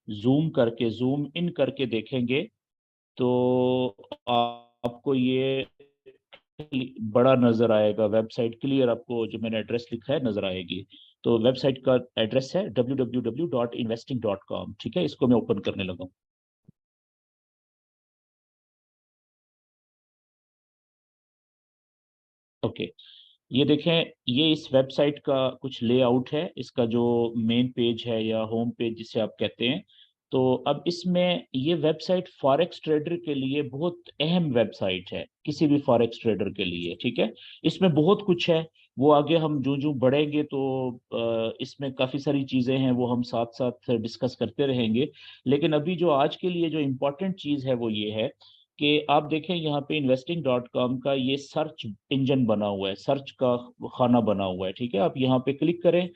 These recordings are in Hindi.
जूम इन करके देखेंगे तो आपको ये बड़ा नजर आएगा, वेबसाइट क्लियर आपको जो मैंने एड्रेस लिखा है नजर आएगी। तो वेबसाइट का एड्रेस है www.investing.com। ठीक है, इसको मैं ओपन करने लगा हूँ। ओके, ये देखें, ये इस वेबसाइट का कुछ लेआउट है, इसका जो मेन पेज है या होम पेज जिसे आप कहते हैं। तो अब इसमें ये वेबसाइट फॉरेक्स ट्रेडर के लिए बहुत अहम वेबसाइट है, किसी भी फॉरेक्स ट्रेडर के लिए। ठीक है, इसमें बहुत कुछ है, वो आगे हम जो जो बढ़ेंगे तो इसमें काफ़ी सारी चीज़ें हैं, वो हम साथ साथ डिस्कस करते रहेंगे। लेकिन अभी जो आज के लिए जो इम्पोर्टेंट चीज़ है वो ये है कि आप देखें यहाँ पे investing.com का ये सर्च इंजन बना हुआ है, सर्च का खाना बना हुआ है। ठीक है, आप यहाँ पे क्लिक करें,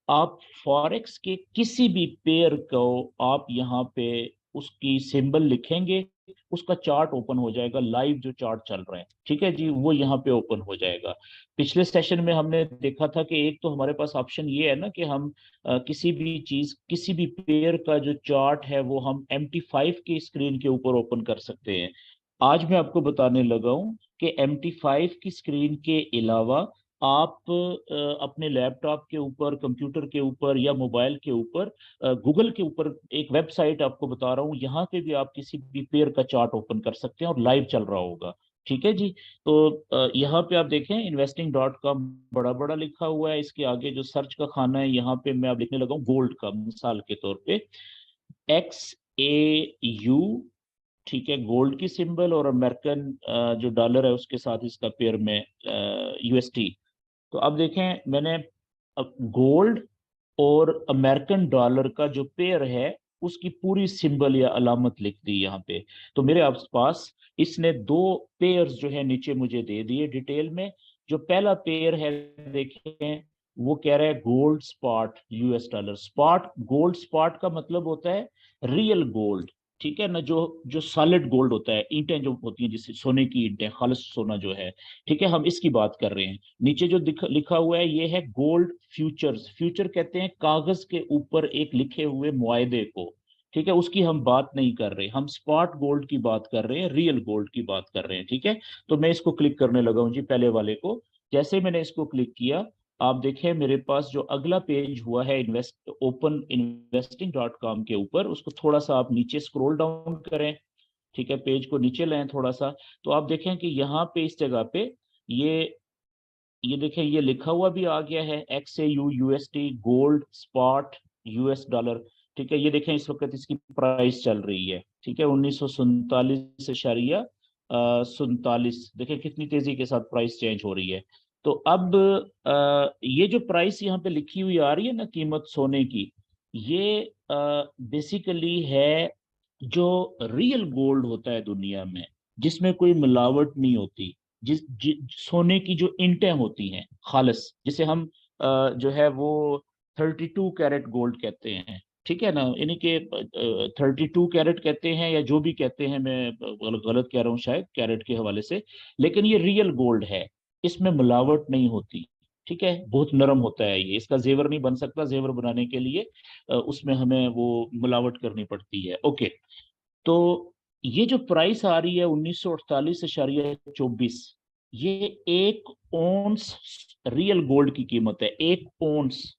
आप फॉरेक्स के किसी भी पेयर को आप यहाँ पे उसकी सिंबल लिखेंगे, उसका चार्ट ओपन हो जाएगा, लाइव जो चार्ट चल रहा है। ठीक है जी, वो यहाँ पे ओपन हो जाएगा। पिछले सेशन में हमने देखा था कि एक तो हमारे पास ऑप्शन ये है ना कि हम किसी भी चीज, किसी भी पेयर का जो चार्ट है वो हम MT5 की स्क्रीन के ऊपर ओपन कर सकते हैं। आज मैं आपको बताने लगा हूँ कि MT5 की स्क्रीन के अलावा आप अपने लैपटॉप के ऊपर, कंप्यूटर के ऊपर या मोबाइल के ऊपर, गूगल के ऊपर एक वेबसाइट आपको बता रहा हूँ, यहाँ पे भी आप किसी भी पेयर का चार्ट ओपन कर सकते हैं और लाइव चल रहा होगा। ठीक है जी। तो यहाँ पे आप देखें investing.com बड़ा बड़ा लिखा हुआ है, इसके आगे जो सर्च का खाना है यहाँ पे मैं अब लिखने लगा हूँ गोल्ड का, मिसाल के तौर पे XAU। ठीक है, गोल्ड की सिंबल और अमेरिकन जो डॉलर है उसके साथ इसका पेयर में USD। तो अब देखें, मैंने अब गोल्ड और अमेरिकन डॉलर का जो पेयर है उसकी पूरी सिंबल या अलामत लिख दी यहाँ पे। तो मेरे पास इसने दो पेयर्स जो है नीचे मुझे दे दिए डिटेल में। जो पहला पेयर है देखें, वो कह रहा है gold spot US dollar spot. Gold spot का मतलब होता है रियल गोल्ड। ठीक है ना, जो जो सॉलिड गोल्ड होता है, ईंटें जो होती हैं जिससे सोने की ईंटें, खालिस सोना जो है। ठीक है, हम इसकी बात कर रहे हैं। नीचे जो लिखा हुआ है ये है गोल्ड फ्यूचर्स। फ्यूचर कहते हैं कागज के ऊपर एक लिखे हुए मुआयदे को। ठीक है, उसकी हम बात नहीं कर रहे, हम स्पॉट गोल्ड की बात कर रहे हैं, रियल गोल्ड की बात कर रहे हैं। ठीक है, तो मैं इसको क्लिक करने लगा हूं जी, पहले वाले को। जैसे मैंने इसको क्लिक किया, आप देखें मेरे पास जो अगला पेज हुआ है इन्वेस्ट ओपन investing.com के ऊपर, उसको थोड़ा सा आप नीचे स्क्रॉल डाउन करें। ठीक है, पेज को नीचे लाएं थोड़ा सा, तो आप देखें कि यहाँ पे इस जगह पे ये ये देखें, ये लिखा हुआ भी आ गया है XAU USD gold spot US dollar. ठीक है, ये देखें इस वक्त इसकी प्राइस चल रही है। ठीक है, 1947.47। देखें कितनी तेजी के साथ प्राइस चेंज हो रही है। तो अब ये जो प्राइस यहाँ पे लिखी हुई आ रही है ना, कीमत सोने की, ये बेसिकली है जो रियल गोल्ड होता है दुनिया में, जिसमें कोई मिलावट नहीं होती, सोने की जो इंटें होती हैं खालिस, जिसे हम जो है वो 32 कैरेट गोल्ड कहते हैं। ठीक है ना, यानी कि 32 कैरेट कहते हैं या जो भी कहते हैं, मैं गलत कह रहा हूँ शायद कैरेट के हवाले से, लेकिन ये रियल गोल्ड है, इसमें मिलावट नहीं होती। ठीक है, बहुत नरम होता है ये, इसका जेवर नहीं बन सकता, जेवर बनाने के लिए उसमें हमें वो मिलावट करनी पड़ती है। ओके, तो ये जो प्राइस आ रही है 1948.24, ये एक ओंस रियल गोल्ड की कीमत है, एक ओंस।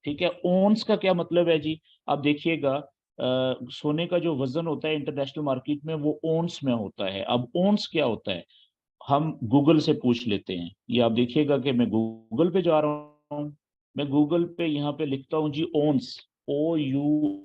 ठीक है, ओंस का क्या मतलब है जी? आप देखिएगा, सोने का जो वजन होता है इंटरनेशनल मार्केट में वो ओंस में होता है। अब ओंस क्या होता है, हम गूगल से पूछ लेते हैं। ये आप देखिएगा कि मैं गूगल पे जा रहा हूँ, मैं गूगल पे यहाँ पे लिखता हूँ जी ओंस, OUNCE।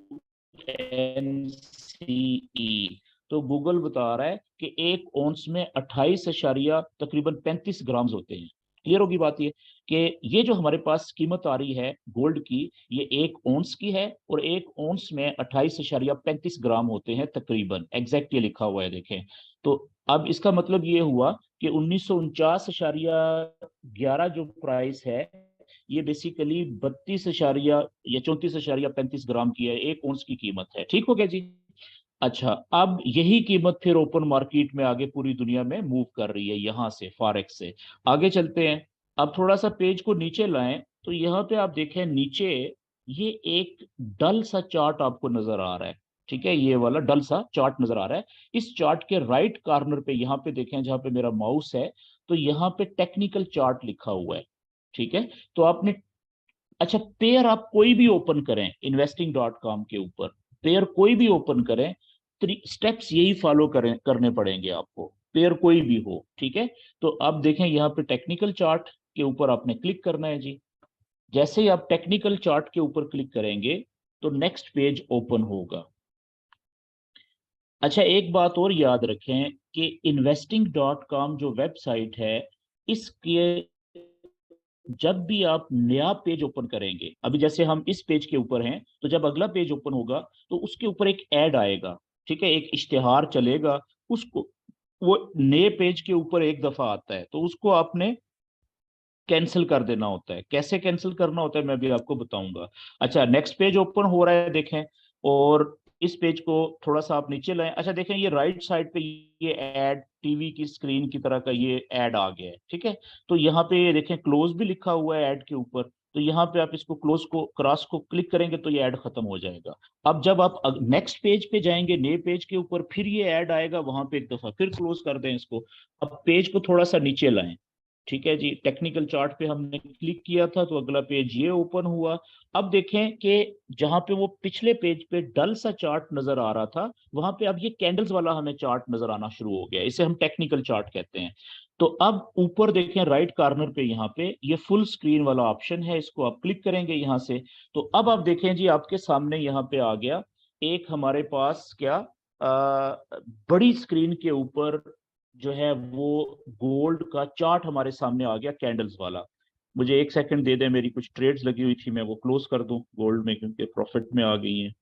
तो गूगल बता रहा है कि एक ओंस में 28 अशारिया तकरीबन 35 ग्राम होते हैं। क्लियर होगी बात ये कि ये जो हमारे पास कीमत आ रही है गोल्ड की, ये एक ओंस की है, और एक ओंस में 28.35 ग्राम होते हैं तकरीबन, एग्जैक्ट ये लिखा हुआ है देखें। तो अब इसका मतलब ये हुआ कि 1949.11 जो प्राइस है, ये बेसिकली 32 या 34.35 ग्राम की है, एक ओंस की कीमत है। ठीक हो गया जी। अच्छा, अब यही कीमत फिर ओपन मार्केट में आगे पूरी दुनिया में मूव कर रही है, यहां से फॉरेक्स से आगे चलते हैं। अब थोड़ा सा पेज को नीचे लाएं तो यहाँ पे आप देखें नीचे ये एक डल सा चार्ट आपको नजर आ रहा है। ठीक है, ये वाला डल सा चार्ट नजर आ रहा है। इस चार्ट के राइट कॉर्नर पे यहाँ पे देखें, जहां पे मेरा माउस है, तो यहाँ पे टेक्निकल चार्ट लिखा हुआ है। ठीक है, तो आपने, अच्छा, पेयर आप कोई भी ओपन करें investing.com के ऊपर, पेयर कोई भी ओपन करें, स्टेप्स यही फॉलो करें, करने पड़ेंगे आपको, पेयर कोई भी हो। ठीक है, तो अब देखें यहाँ पे टेक्निकल चार्ट के ऊपर आपने क्लिक करना है जी। जैसे ही आप टेक्निकल चार्ट के ऊपर क्लिक करेंगे तो नेक्स्ट पेज ओपन होगा। अच्छा, एक बात और याद रखें कि investing.com जो वेबसाइट है, इसके जब भी आप नया पेज ओपन करेंगे, अभी जैसे हम इस पेज के ऊपर हैं, तो जब अगला पेज ओपन होगा तो उसके ऊपर एक ऐड आएगा। ठीक है, एक इश्तिहार चलेगा, उसको, वो नए पेज के ऊपर एक दफा आता है, तो उसको आपने कैंसिल कर देना होता है। कैसे कैंसिल करना होता है मैं भी आपको बताऊंगा। अच्छा, नेक्स्ट पेज ओपन हो रहा है देखें, और इस पेज को थोड़ा सा आप नीचे लाएं। अच्छा देखें, ये राइट साइड पे ये ऐड, टीवी की स्क्रीन की तरह का ये ऐड आ गया है। ठीक है, तो यहाँ पे ये देखें क्लोज भी लिखा हुआ है ऐड के ऊपर, तो यहाँ पे आप इसको क्लोज को, क्रॉस को क्लिक करेंगे तो ये ऐड खत्म हो जाएगा। अब जब आप नेक्स्ट पेज पे जाएंगे, नए पेज के ऊपर, फिर ये ऐड आएगा, वहां पे एक दफा फिर क्लोज कर दें इसको। अब पेज को थोड़ा सा नीचे लाएं। ठीक है जी, टेक्निकल चार्ट पे हमने क्लिक किया था तो अगला पेज ये ओपन हुआ। अब देखें कि जहां पे वो पिछले पेज पे डल सा चार्ट नजर आ रहा था, वहां पे अब ये कैंडल्स वाला हमें चार्ट नजर आना शुरू हो गया। इसे हम टेक्निकल चार्ट कहते हैं। तो अब ऊपर देखें राइट कॉर्नर पे, यहाँ पे ये फुल स्क्रीन वाला ऑप्शन है, इसको आप क्लिक करेंगे यहाँ से। तो अब आप देखें जी, आपके सामने यहाँ पे आ गया एक हमारे पास क्या, बड़ी स्क्रीन के ऊपर जो है वो गोल्ड का चार्ट हमारे सामने आ गया, कैंडल्स वाला। मुझे एक सेकंड दे दें, मेरी कुछ ट्रेड्स लगी हुई थी, मैं वो क्लोज कर दूं गोल्ड में, क्योंकि प्रॉफिट में आ गई है।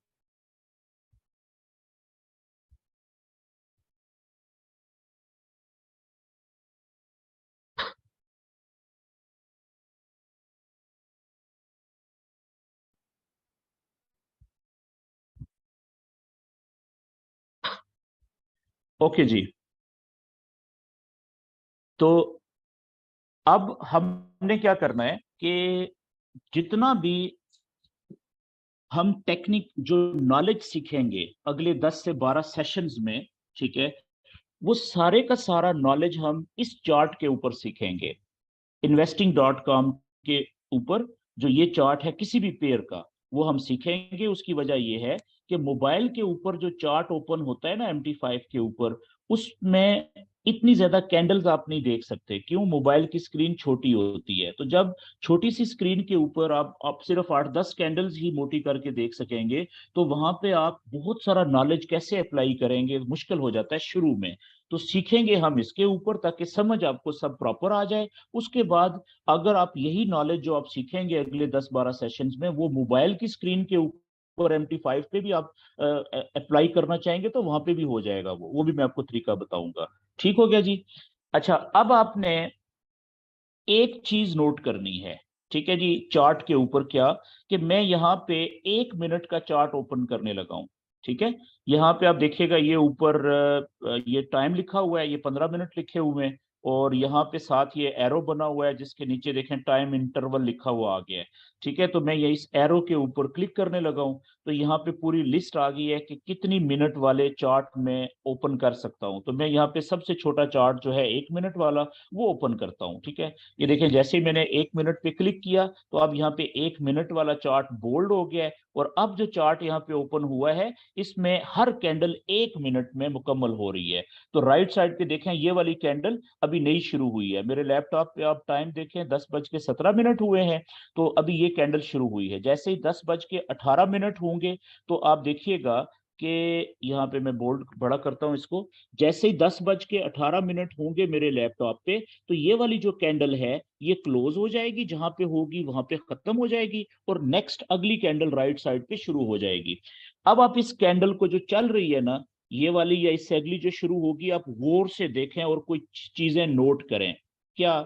ओके जी, तो अब हमने क्या करना है कि जितना भी हम टेक्निक, जो नॉलेज सीखेंगे अगले 10 से 12 सेशंस में, ठीक है, वो सारे का सारा नॉलेज हम इस चार्ट के ऊपर सीखेंगे। investing.com के ऊपर जो ये चार्ट है किसी भी पेयर का, वो हम सीखेंगे। उसकी वजह ये है कि मोबाइल के ऊपर जो चार्ट ओपन होता है ना MT5 के ऊपर, उसमें इतनी ज्यादा कैंडल्स आप नहीं देख सकते। क्यों? मोबाइल की स्क्रीन छोटी होती है। तो जब छोटी सी स्क्रीन के ऊपर आप सिर्फ 8-10 कैंडल्स ही मोटी करके देख सकेंगे, तो वहां पे आप बहुत सारा नॉलेज कैसे अप्लाई करेंगे, मुश्किल हो जाता है शुरू में। तो सीखेंगे हम इसके ऊपर ताकि समझ आपको सब प्रॉपर आ जाए। उसके बाद अगर आप यही नॉलेज जो आप सीखेंगे अगले 10-12 सेशंस में, वो मोबाइल की स्क्रीन के ऊपर MT5 पे भी आप अप्लाई करना चाहेंगे तो वहां पे भी हो जाएगा। वो भी मैं आपको तरीका बताऊंगा। ठीक हो गया जी। अच्छा, अब आपने एक चीज नोट करनी है। ठीक है जी, चार्ट के ऊपर क्या, कि मैं यहाँ पे 1 मिनट का चार्ट ओपन करने लगा हूं। ठीक है, यहाँ पे आप देखिएगा ये ऊपर ये टाइम लिखा हुआ है, ये 15 मिनट लिखे हुए हैं, और यहाँ पे साथ ये एरो बना हुआ है जिसके नीचे देखें टाइम इंटरवल लिखा हुआ आ गया है। ठीक है, तो मैं ये इस एरो के ऊपर क्लिक करने लगा हूं, तो यहाँ पे पूरी लिस्ट आ गई है कि कितनी मिनट वाले चार्ट में ओपन कर सकता हूं। तो मैं यहाँ पे सबसे छोटा चार्ट जो है 1 मिनट वाला, वो ओपन करता हूँ। ठीक है, ये देखें जैसे ही मैंने 1 मिनट पे क्लिक किया तो अब यहाँ पे 1 मिनट वाला चार्ट बोल्ड हो गया है, और अब जो चार्ट यहाँ पे ओपन हुआ है, इसमें हर कैंडल 1 मिनट में मुकम्मल हो रही है। तो राइट साइड पे देखें, ये वाली कैंडल अभी नई शुरू हुई है। मेरे लैपटॉप पे आप टाइम देखें, 10:17 हुए हैं, तो अभी ये कैंडल शुरू हुई है। जैसे ही 10:18 होंगे, तो आप देखिएगा कि यहाँ पे मैं बोल्ड बड़ा करता हूँ इसको। जैसे ही 10:18 होंगे मेरे लैपटॉप पे, तो ये वाली जो कैंडल है ये क्लोज हो जाएगी, जहां पे होगी वहां पे खत्म हो जाएगी, और नेक्स्ट अगली कैंडल राइट साइड पे शुरू हो जाएगी। अब आप इस कैंडल को जो चल रही है ना, ये वाली या इससे अगली जो शुरू होगी, आप गौर से देखें और कोई चीजें नोट करें। क्या,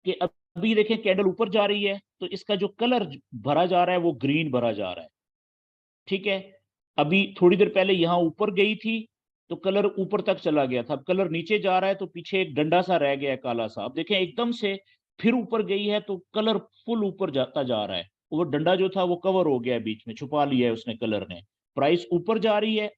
कि अभी देखें कैंडल ऊपर जा रही है, तो इसका जो कलर भरा जा रहा है वो ग्रीन भरा जा रहा है। ठीक है, अभी थोड़ी देर पहले यहां ऊपर गई थी तो कलर ऊपर तक चला गया था, अब कलर नीचे जा रहा है तो पीछे एक डंडा सा रह गया है काला सा। अब देखें एकदम से फिर ऊपर गई है तो कलर फुल ऊपर जाता जा रहा है, वो डंडा जो था वो कवर हो गया है, बीच में छुपा लिया है उसने कलर ने, प्राइस ऊपर जा रही है,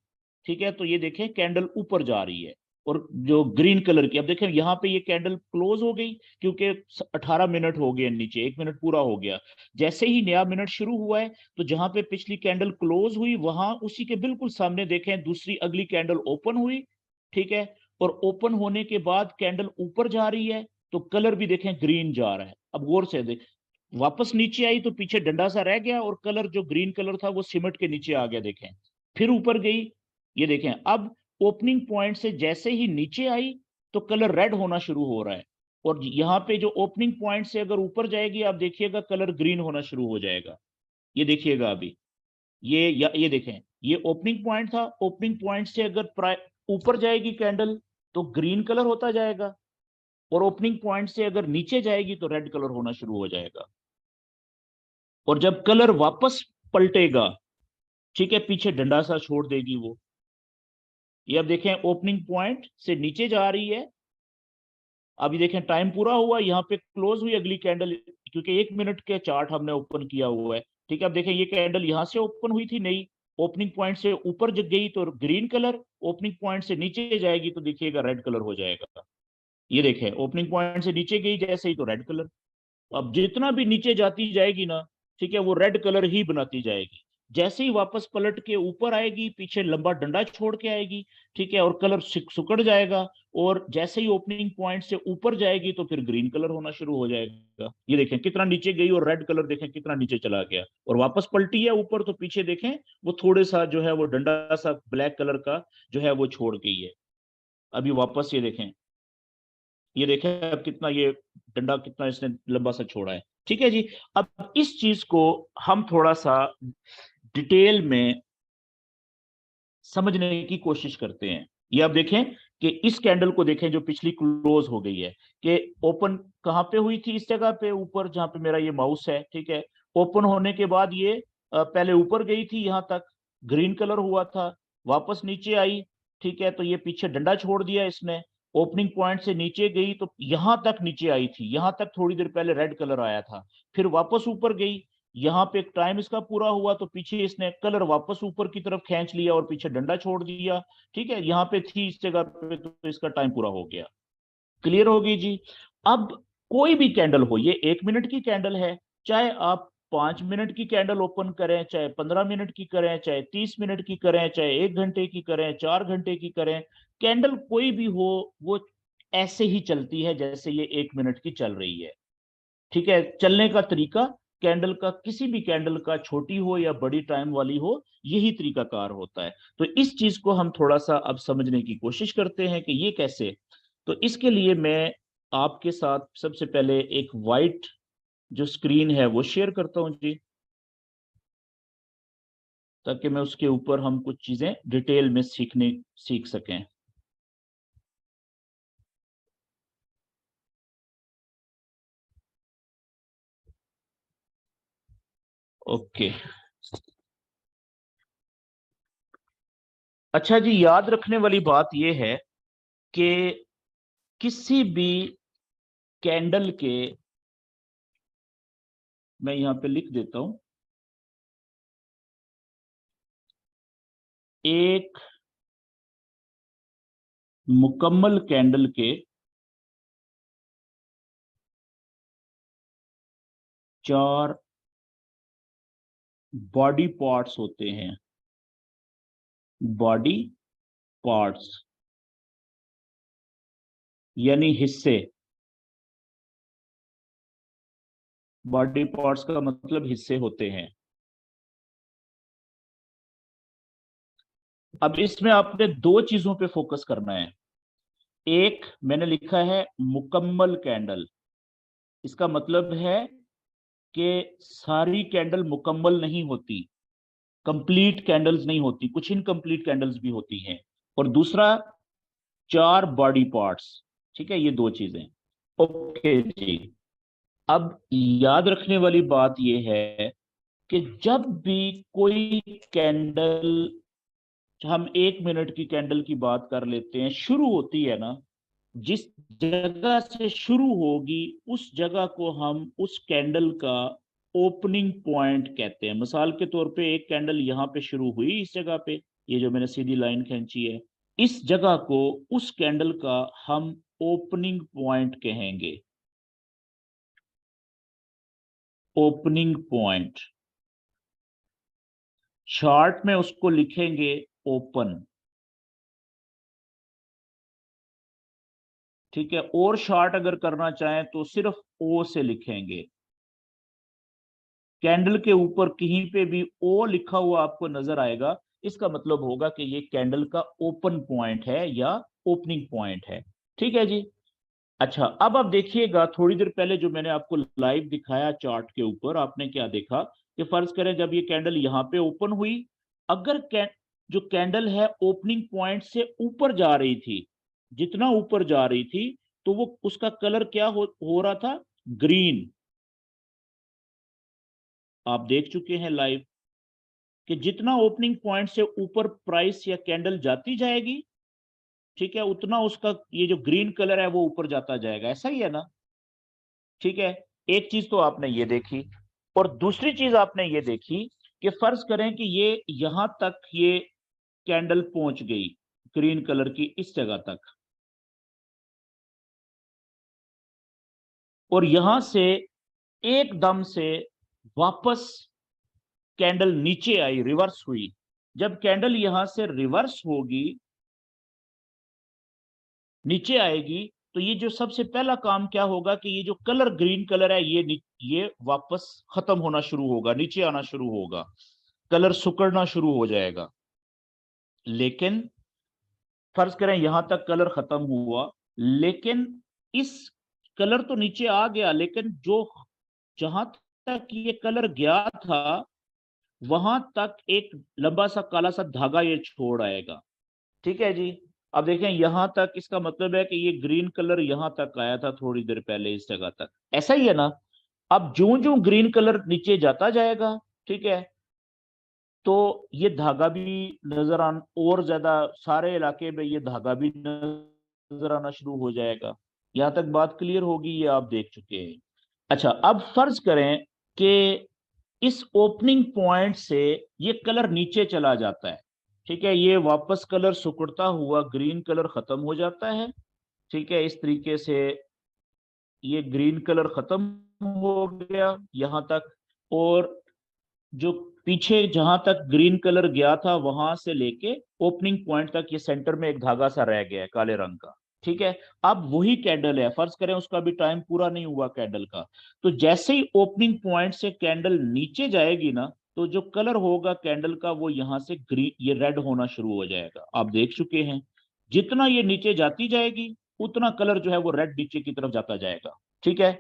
ठीक है, तो ये देखें कैंडल ऊपर जा रही है। और जो ग्रीन कलर की, अब देखें यहाँ पे ये कैंडल क्लोज हो गई क्योंकि 18 मिनट हो गए नीचे, 1 मिनट पूरा हो गया। जैसे ही नया मिनट शुरू हुआ है तो जहां पे पिछली कैंडल क्लोज हुई वहां उसी के बिल्कुल सामने देखें दूसरी अगली कैंडल ओपन हुई, ठीक है। और ओपन होने के बाद कैंडल ऊपर जा रही है तो कलर भी देखें ग्रीन जा रहा है। अब गौर से देख, वापस नीचे आई तो पीछे डंडा सा रह गया और कलर जो ग्रीन कलर था वो सिमट के नीचे आ गया, देखें। फिर ऊपर गई, ये देखें अब ओपनिंग पॉइंट से जैसे ही नीचे आई तो कलर रेड होना शुरू हो रहा है। और यहाँ पे जो ओपनिंग पॉइंट से अगर ऊपर जाएगी आप देखिएगा कलर ग्रीन होना शुरू हो जाएगा। ये देखिएगा अभी, ये देखें, ये ओपनिंग पॉइंट था, ओपनिंग पॉइंट से अगर ऊपर जाएगी कैंडल तो ग्रीन कलर होता जाएगा, और ओपनिंग पॉइंट से अगर नीचे जाएगी तो रेड कलर होना शुरू हो जाएगा। और जब कलर वापस पलटेगा, ठीक है, पीछे डंडा सा छोड़ देगी वो। ये अब देखें ओपनिंग पॉइंट से नीचे जा रही है। अभी देखें टाइम पूरा हुआ, यहाँ पे क्लोज हुई अगली कैंडल, क्योंकि 1 मिनट के चार्ट हमने ओपन किया हुआ है, ठीक है। अब देखें ये कैंडल यहाँ से ओपन हुई थी, नई ओपनिंग पॉइंट से ऊपर जग गई तो ग्रीन कलर, ओपनिंग पॉइंट से नीचे जाएगी तो देखिएगा रेड कलर हो जाएगा। ये देखें ओपनिंग पॉइंट से नीचे गई जैसे ही तो रेड कलर। अब जितना भी नीचे जाती जाएगी ना, ठीक है, वो रेड कलर ही बनाती जाएगी। जैसे ही वापस पलट के ऊपर आएगी पीछे लंबा डंडा छोड़ के आएगी, ठीक है, और कलर सुकड़ जाएगा। और जैसे ही ओपनिंग पॉइंट से ऊपर जाएगी तो फिर ग्रीन कलर होना शुरू हो जाएगा। ये देखें कितना नीचे गई और रेड कलर देखें कितना नीचे चला गया। और वापस पलटी है ऊपर तो पीछे देखें वो थोड़े सा जो है वो डंडा सा ब्लैक कलर का जो है वो छोड़ गई है। अभी वापस ये देखें, ये देखें अब कितना ये डंडा कितना इसने लंबा सा छोड़ा है, ठीक है जी। अब इस चीज को हम थोड़ा सा डिटेल में समझने की कोशिश करते हैं। ये आप देखें कि इस कैंडल को देखें जो पिछली क्लोज हो गई है, कि ओपन कहां पे हुई थी, इस जगह पे ऊपर जहां पे मेरा ये माउस है, ठीक है। ओपन होने के बाद ये पहले ऊपर गई थी, यहां तक ग्रीन कलर हुआ था, वापस नीचे आई, ठीक है, तो ये पीछे डंडा छोड़ दिया इसने। ओपनिंग पॉइंट से नीचे गई तो यहां तक नीचे आई थी, यहां तक थोड़ी देर पहले रेड कलर आया था। फिर वापस ऊपर गई, यहाँ पे एक टाइम इसका पूरा हुआ तो पीछे इसने कलर वापस ऊपर की तरफ खींच लिया और पीछे डंडा छोड़ दिया, ठीक है। यहाँ पे थी इस जगह पे तो इसका टाइम पूरा हो गया। क्लियर होगी जी। अब कोई भी कैंडल हो, ये 1 मिनट की कैंडल है, चाहे आप 5 मिनट की कैंडल ओपन करें, चाहे 15 मिनट की करें, चाहे 30 मिनट की करें, चाहे 1 घंटे की करें, 4 घंटे की करें, कैंडल कोई भी हो वो ऐसे ही चलती है जैसे ये 1 मिनट की चल रही है, ठीक है। चलने का तरीका कैंडल का, किसी भी कैंडल का, छोटी हो या बड़ी टाइम वाली हो, यही तरीकाकार होता है। तो इस चीज को हम थोड़ा सा अब समझने की कोशिश करते हैं कि ये कैसे। तो इसके लिए मैं आपके साथ सबसे पहले एक वाइट जो स्क्रीन है वो शेयर करता हूं जी, ताकि मैं उसके ऊपर हम कुछ चीजें डिटेल में सीख सकें। ओके, अच्छा जी, याद रखने वाली बात यह है कि किसी भी कैंडल के, मैं यहां पे लिख देता हूं, एक मुकम्मल कैंडल के 4 बॉडी पार्ट्स होते हैं। बॉडी पार्ट्स यानी हिस्से, बॉडी पार्ट्स का मतलब हिस्से होते हैं। अब इसमें आपने दो चीजों पे फोकस करना है। एक मैंने लिखा है मुकम्मल कैंडल, इसका मतलब है कि सारी कैंडल मुकम्मल नहीं होती, कंप्लीट कैंडल्स नहीं होती, कुछ इनकम्प्लीट कैंडल्स भी होती हैं। और दूसरा 4 बॉडी पार्ट्स, ठीक है, ये दो चीजें। ओके जी। अब याद रखने वाली बात यह है कि जब भी कोई कैंडल, हम 1 मिनट की कैंडल की बात कर लेते हैं, शुरू होती है ना, जिस जगह से शुरू होगी उस जगह को हम उस कैंडल का ओपनिंग पॉइंट कहते हैं। मिसाल के तौर पे एक कैंडल यहाँ पे शुरू हुई इस जगह पे, ये जो मैंने सीधी लाइन खींची है, इस जगह को, उस कैंडल का हम ओपनिंग पॉइंट कहेंगे। ओपनिंग पॉइंट, चार्ट में उसको लिखेंगे ओपन, ठीक है। और शार्ट अगर करना चाहें तो सिर्फ ओ से लिखेंगे। कैंडल के ऊपर कहीं पे भी ओ लिखा हुआ आपको नजर आएगा, इसका मतलब होगा कि ये कैंडल का ओपन पॉइंट है या ओपनिंग पॉइंट है, ठीक है जी। अच्छा, अब आप देखिएगा, थोड़ी देर पहले जो मैंने आपको लाइव दिखाया चार्ट के ऊपर, आपने क्या देखा कि फर्ज करें जब ये कैंडल यहाँ पे ओपन हुई, अगर जो कैंडल है ओपनिंग पॉइंट से ऊपर जा रही थी, जितना ऊपर जा रही थी, तो वो उसका कलर क्या हो रहा था, ग्रीन। आप देख चुके हैं लाइव कि जितना ओपनिंग पॉइंट से ऊपर प्राइस या कैंडल जाती जाएगी, ठीक है, उतना उसका ये जो ग्रीन कलर है वो ऊपर जाता जाएगा, ऐसा ही है ना, ठीक है। एक चीज तो आपने ये देखी, और दूसरी चीज आपने ये देखी कि फर्ज करें कि ये यहां तक ये कैंडल पहुंच गई ग्रीन कलर की इस जगह तक, और यहां से एकदम से वापस कैंडल नीचे आई, रिवर्स हुई। जब कैंडल यहां से रिवर्स होगी, नीचे आएगी, तो ये जो सबसे पहला काम क्या होगा कि ये जो कलर ग्रीन कलर है ये वापस खत्म होना शुरू होगा, नीचे आना शुरू होगा, कलर सुकड़ना शुरू हो जाएगा। लेकिन फर्ज करें यहां तक कलर खत्म हुआ, लेकिन इस कलर तो नीचे आ गया, लेकिन जो जहां तक ये कलर गया था वहां तक एक लंबा सा काला सा धागा ये छोड़ आएगा, ठीक है जी। अब देखें यहां तक, इसका मतलब है कि ये ग्रीन कलर यहां तक आया था थोड़ी देर पहले इस जगह तक, ऐसा ही है ना। अब ज्यों ज्यों ग्रीन कलर नीचे जाता जाएगा, ठीक है, तो ये धागा भी नजर आना, और ज्यादा सारे इलाके में ये धागा भी नजर आना शुरू हो जाएगा। यहां तक बात क्लियर होगी, ये आप देख चुके हैं। अच्छा, अब फर्ज करें कि इस ओपनिंग पॉइंट से ये कलर नीचे चला जाता है, ठीक है, ये वापस कलर सिकुड़ता हुआ ग्रीन कलर खत्म हो जाता है, ठीक है, इस तरीके से ये ग्रीन कलर खत्म हो गया यहां तक, और जो पीछे जहां तक ग्रीन कलर गया था वहां से लेके ओपनिंग पॉइंट तक ये सेंटर में एक धागा सा रह गया है काले रंग का, ठीक है। अब वही कैंडल है, फर्ज करें उसका भी टाइम पूरा नहीं हुआ कैंडल का, तो जैसे ही ओपनिंग पॉइंट से कैंडल नीचे जाएगी ना, तो जो कलर होगा कैंडल का वो यहां से ग्रीन, ये रेड होना शुरू हो जाएगा। आप देख चुके हैं, जितना ये नीचे जाती जाएगी उतना कलर जो है वो रेड नीचे की तरफ जाता जाएगा, ठीक है।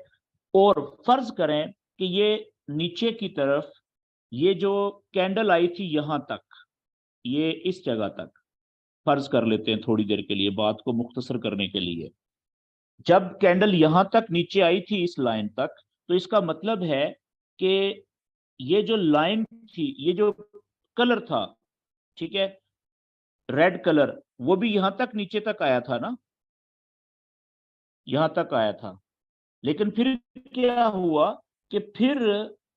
और फर्ज करें कि ये नीचे की तरफ, ये जो कैंडल आई थी यहां तक, ये इस जगह तक, फर्ज कर लेते हैं थोड़ी देर के लिए बात को मुख्तसर करने के लिए, जब कैंडल यहां तक नीचे आई थी इस लाइन तक, तो इसका मतलब है कि ये जो लाइन थी, ये जो कलर था, ठीक है, रेड कलर, वो भी यहां तक नीचे तक आया था ना, यहां तक आया था। लेकिन फिर क्या हुआ कि फिर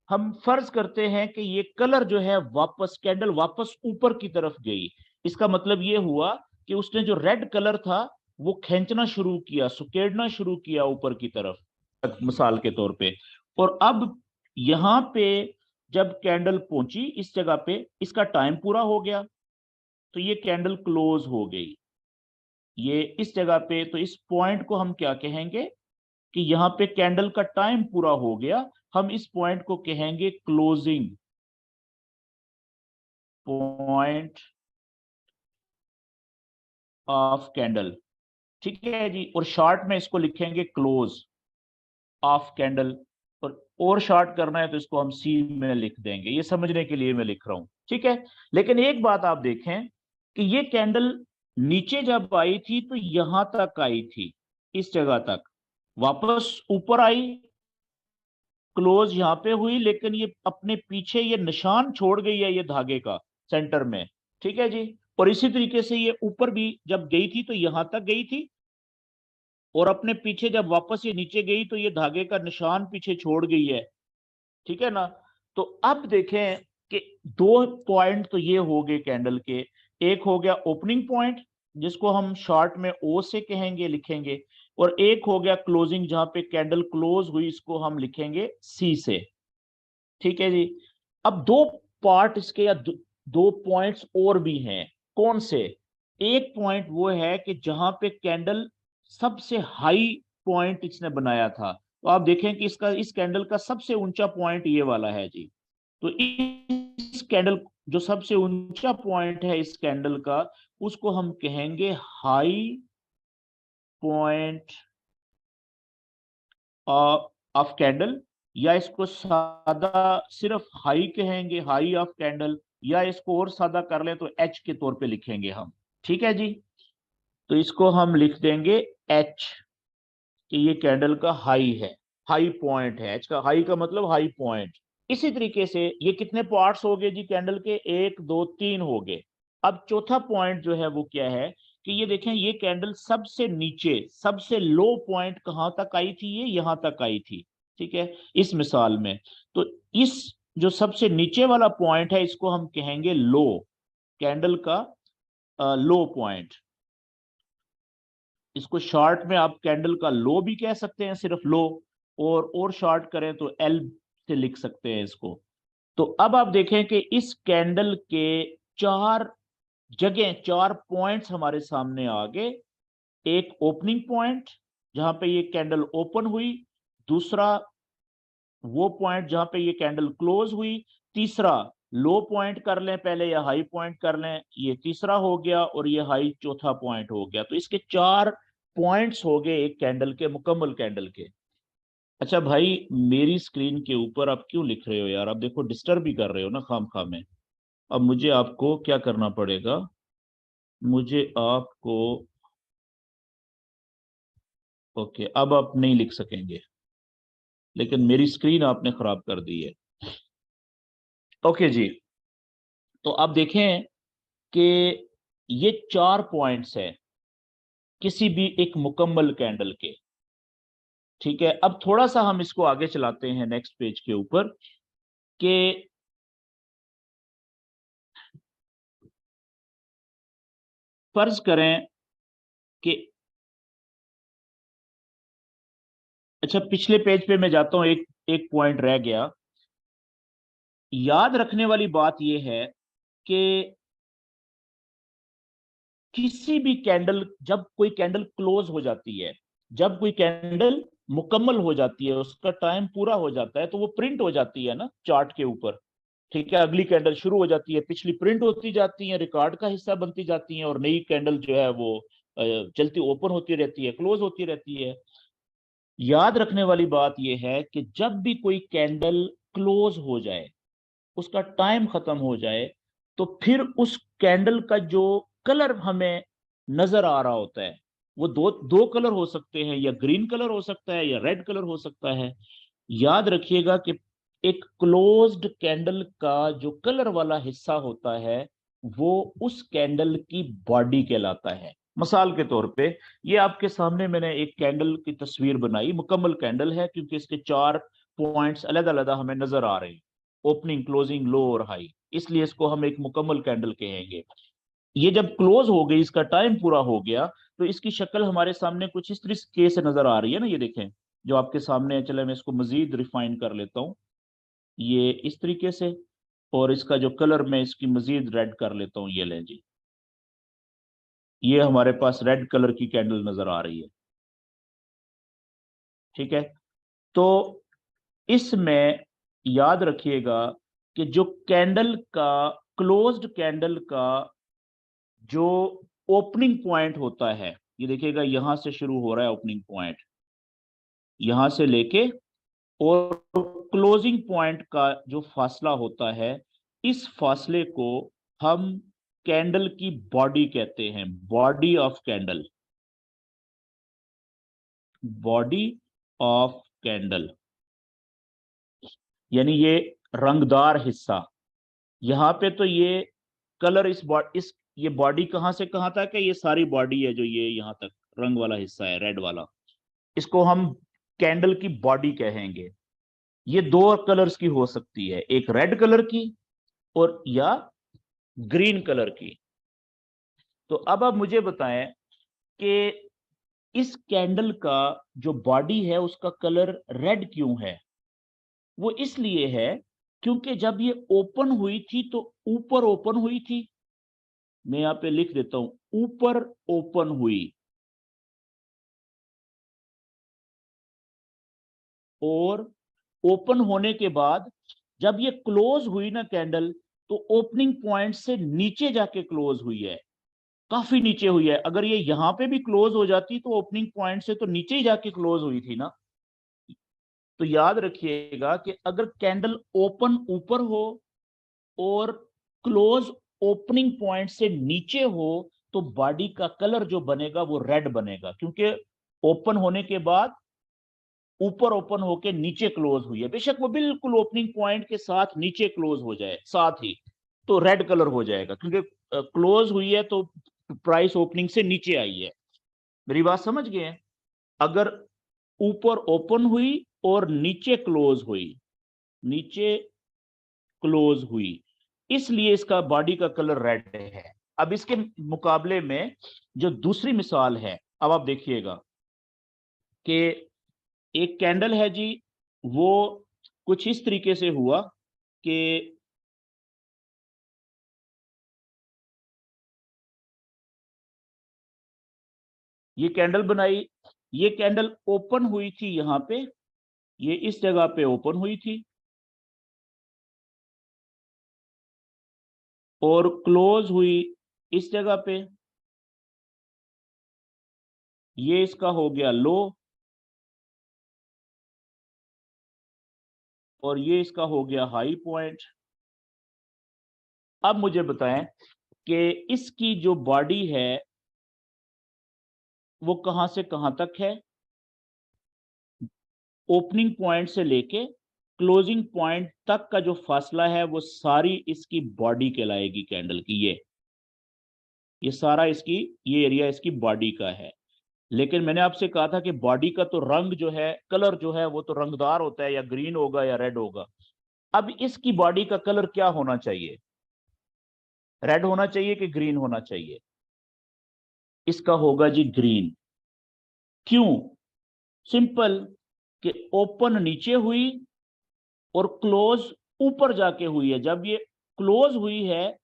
हम फर्ज करते हैं कि ये कलर जो है वापस, कैंडल वापस ऊपर की तरफ गई, इसका मतलब ये हुआ कि उसने जो रेड कलर था वो खींचना शुरू किया, सुकेड़ना शुरू किया ऊपर की तरफ, मिसाल के तौर पे। और अब यहां पे जब कैंडल पहुंची इस जगह पे, इसका टाइम पूरा हो गया, तो ये कैंडल क्लोज हो गई ये इस जगह पे, तो इस पॉइंट को हम क्या कहेंगे कि यहां पे कैंडल का टाइम पूरा हो गया, हम इस पॉइंट को कहेंगे क्लोजिंग पॉइंट ऑफ कैंडल, ठीक है जी। और शॉर्ट में इसको लिखेंगे क्लोज ऑफ कैंडल, और शॉर्ट करना है तो इसको हम सी में लिख देंगे, ये समझने के लिए मैं लिख रहा हूं, ठीक है। लेकिन एक बात आप देखें कि ये कैंडल नीचे जब आई थी तो यहां तक आई थी, इस जगह तक, वापस ऊपर आई, क्लोज यहां पे हुई, लेकिन ये अपने पीछे ये निशान छोड़ गई है ये धागे का सेंटर में, ठीक है जी। और इसी तरीके से ये ऊपर भी जब गई थी तो यहां तक गई थी, और अपने पीछे जब वापस ये नीचे गई तो ये धागे का निशान पीछे छोड़ गई है, ठीक है ना। तो अब देखें कि दो पॉइंट तो ये हो गए कैंडल के। एक हो गया ओपनिंग पॉइंट, जिसको हम शॉर्ट में ओ से कहेंगे, लिखेंगे, और एक हो गया क्लोजिंग, जहां पे कैंडल क्लोज हुई, इसको हम लिखेंगे सी से। ठीक है जी। अब दो पार्ट इसके, या दो पॉइंट्स और भी हैं। कौन से? एक पॉइंट वो है कि जहां पे कैंडल सबसे हाई पॉइंट इसने बनाया था। तो आप देखें कि इसका, इस कैंडल का सबसे ऊंचा पॉइंट ये वाला है जी। तो इस कैंडल, जो सबसे ऊंचा पॉइंट है इस कैंडल का, उसको हम कहेंगे हाई पॉइंट ऑफ कैंडल, या इसको सादा सिर्फ हाई कहेंगे, हाई ऑफ कैंडल, या इसको और सादा कर ले तो एच के तौर पे लिखेंगे हम। ठीक है जी। तो इसको हम लिख देंगे एच, कि ये कैंडल का हाई है, हाई पॉइंट है। एच का हाई का मतलब हाई पॉइंट। इसी तरीके से ये कितने पार्ट्स हो गए जी कैंडल के? एक, दो, तीन हो गए। अब चौथा पॉइंट जो है वो क्या है, कि ये देखें, ये कैंडल सबसे नीचे, सबसे लो पॉइंट कहां तक आई थी? ये यहां तक आई थी। ठीक है, इस मिसाल में। तो इस जो सबसे नीचे वाला पॉइंट है, इसको हम कहेंगे लो, कैंडल का लो पॉइंट। इसको शॉर्ट में आप कैंडल का लो भी कह सकते हैं, सिर्फ लो, और शॉर्ट करें तो एल से लिख सकते हैं इसको। तो अब आप देखें कि इस कैंडल के चार जगह, चार पॉइंट्स हमारे सामने आ गए। एक ओपनिंग पॉइंट, जहां पे ये कैंडल ओपन हुई। दूसरा वो पॉइंट जहां पे ये कैंडल क्लोज हुई। तीसरा लो पॉइंट कर लें पहले, या हाई पॉइंट कर लें, ये तीसरा हो गया, और ये हाई चौथा पॉइंट हो गया। तो इसके चार पॉइंट्स हो गए एक कैंडल के, मुकम्मल कैंडल के। अच्छा भाई, मेरी स्क्रीन के ऊपर आप क्यों लिख रहे हो यार? आप देखो डिस्टर्ब ही कर रहे हो ना खाम खा में। अब मुझे आपको क्या करना पड़ेगा? मुझे आपको, ओके, अब आप नहीं लिख सकेंगे, लेकिन मेरी स्क्रीन आपने खराब कर दी है। ओके जी। तो आप देखें कि ये चार पॉइंट्स हैं किसी भी एक मुकम्मल कैंडल के। ठीक है, अब थोड़ा सा हम इसको आगे चलाते हैं नेक्स्ट पेज के ऊपर, कि फर्ज करें कि, अच्छा पिछले पेज पे मैं जाता हूं, एक एक पॉइंट रह गया। याद रखने वाली बात यह है कि किसी भी कैंडल, जब कोई कैंडल क्लोज हो जाती है, जब कोई कैंडल मुकम्मल हो जाती है, उसका टाइम पूरा हो जाता है, तो वो प्रिंट हो जाती है ना चार्ट के ऊपर। ठीक है, अगली कैंडल शुरू हो जाती है, पिछली प्रिंट होती जाती है, रिकॉर्ड का हिस्सा बनती जाती है, और नई कैंडल जो है वो चलती, ओपन होती रहती है, क्लोज होती रहती है। याद रखने वाली बात यह है कि जब भी कोई कैंडल क्लोज हो जाए, उसका टाइम खत्म हो जाए, तो फिर उस कैंडल का जो कलर हमें नजर आ रहा होता है, वो दो दो कलर हो सकते हैं, या ग्रीन कलर हो सकता है, या रेड कलर हो सकता है। याद रखिएगा कि एक क्लोज्ड कैंडल का जो कलर वाला हिस्सा होता है, वो उस कैंडल की बॉडी कहलाता है। मिसाल के तौर पे, ये आपके सामने मैंने एक कैंडल की तस्वीर बनाई, मुकम्मल कैंडल है, क्योंकि इसके चार पॉइंट्स अलग अलग हमें नजर आ रहे हैं, ओपनिंग, क्लोजिंग, लो और हाई, इसलिए इसको हम एक मुकम्मल कैंडल कहेंगे। ये जब क्लोज हो गई, इसका टाइम पूरा हो गया, तो इसकी शक्ल हमारे सामने कुछ इस तरीके से नजर आ रही है ना, ये देखें जो आपके सामने है। चले मैं इसको मजीद रिफाइन कर लेता हूँ, ये इस तरीके से, और इसका जो कलर मैं इसकी मजीद रेड कर लेता हूँ, ये लें जी। ये हमारे पास रेड कलर की कैंडल नजर आ रही है। ठीक है, तो इसमें याद रखिएगा कि जो कैंडल का, क्लोज्ड कैंडल का जो ओपनिंग पॉइंट होता है, ये देखिएगा यहां से शुरू हो रहा है ओपनिंग पॉइंट, यहां से लेके, और क्लोजिंग पॉइंट का जो फासला होता है, इस फासले को हम कैंडल की बॉडी कहते हैं, body of candle, body of candle, यानी ये रंगदार हिस्सा। यहां पे तो ये कलर, इस ये बॉडी कहां से कहां तक है? ये सारी बॉडी है, जो ये यहां तक रंग वाला हिस्सा है, रेड वाला, इसको हम कैंडल की बॉडी कहेंगे। ये दो कलर्स की हो सकती है, एक रेड कलर की और या ग्रीन कलर की। तो अब आप मुझे बताएं कि इस कैंडल का जो बॉडी है उसका कलर रेड क्यों है? वो इसलिए है क्योंकि जब ये ओपन हुई थी तो ऊपर ओपन हुई थी। मैं यहां पे लिख देता हूं, ऊपर ओपन हुई, और ओपन होने के बाद जब ये क्लोज हुई ना कैंडल, तो ओपनिंग पॉइंट से नीचे जाके क्लोज हुई है, काफी नीचे हुई है। अगर ये यहां पे भी क्लोज हो जाती तो ओपनिंग पॉइंट से तो नीचे ही जाके क्लोज हुई थी ना। तो याद रखिएगा कि अगर कैंडल ओपन ऊपर हो और क्लोज ओपनिंग पॉइंट से नीचे हो, तो बॉडी का कलर जो बनेगा वो रेड बनेगा, क्योंकि ओपन होने के बाद ऊपर ओपन होके नीचे क्लोज हुई है। बेशक वो बिल्कुल ओपनिंग पॉइंट के साथ नीचे क्लोज हो जाए साथ ही, तो रेड कलर हो जाएगा, क्योंकि क्लोज हुई है तो प्राइस ओपनिंग से नीचे आई है। मेरी बात समझ गए? अगर ऊपर ओपन हुई और नीचे क्लोज हुई, नीचे क्लोज हुई, इसलिए इसका बॉडी का कलर रेड है। अब इसके मुकाबले में जो दूसरी मिसाल है, अब आप देखिएगा कि एक कैंडल है जी, वो कुछ इस तरीके से हुआ कि ये कैंडल बनाई, ये कैंडल ओपन हुई थी यहां पे, ये इस जगह पे ओपन हुई थी और क्लोज हुई इस जगह पे। ये इसका हो गया लो और ये इसका हो गया हाई पॉइंट। अब मुझे बताएं कि इसकी जो बॉडी है वो कहां से कहां तक है, ओपनिंग पॉइंट से लेके क्लोजिंग पॉइंट तक का जो फासला है वो सारी इसकी बॉडी कहलाएगी कैंडल की। ये सारा इसकी, ये एरिया इसकी बॉडी का है। लेकिन मैंने आपसे कहा था कि बॉडी का तो रंग जो है, कलर जो है वो तो रंगदार होता है, या ग्रीन होगा या रेड होगा। अब इसकी बॉडी का कलर क्या होना चाहिए? रेड होना चाहिए कि ग्रीन होना चाहिए? इसका होगा जी ग्रीन। क्यों? सिंपल, कि ओपन नीचे हुई और क्लोज ऊपर जाके हुई है। जब ये क्लोज हुई है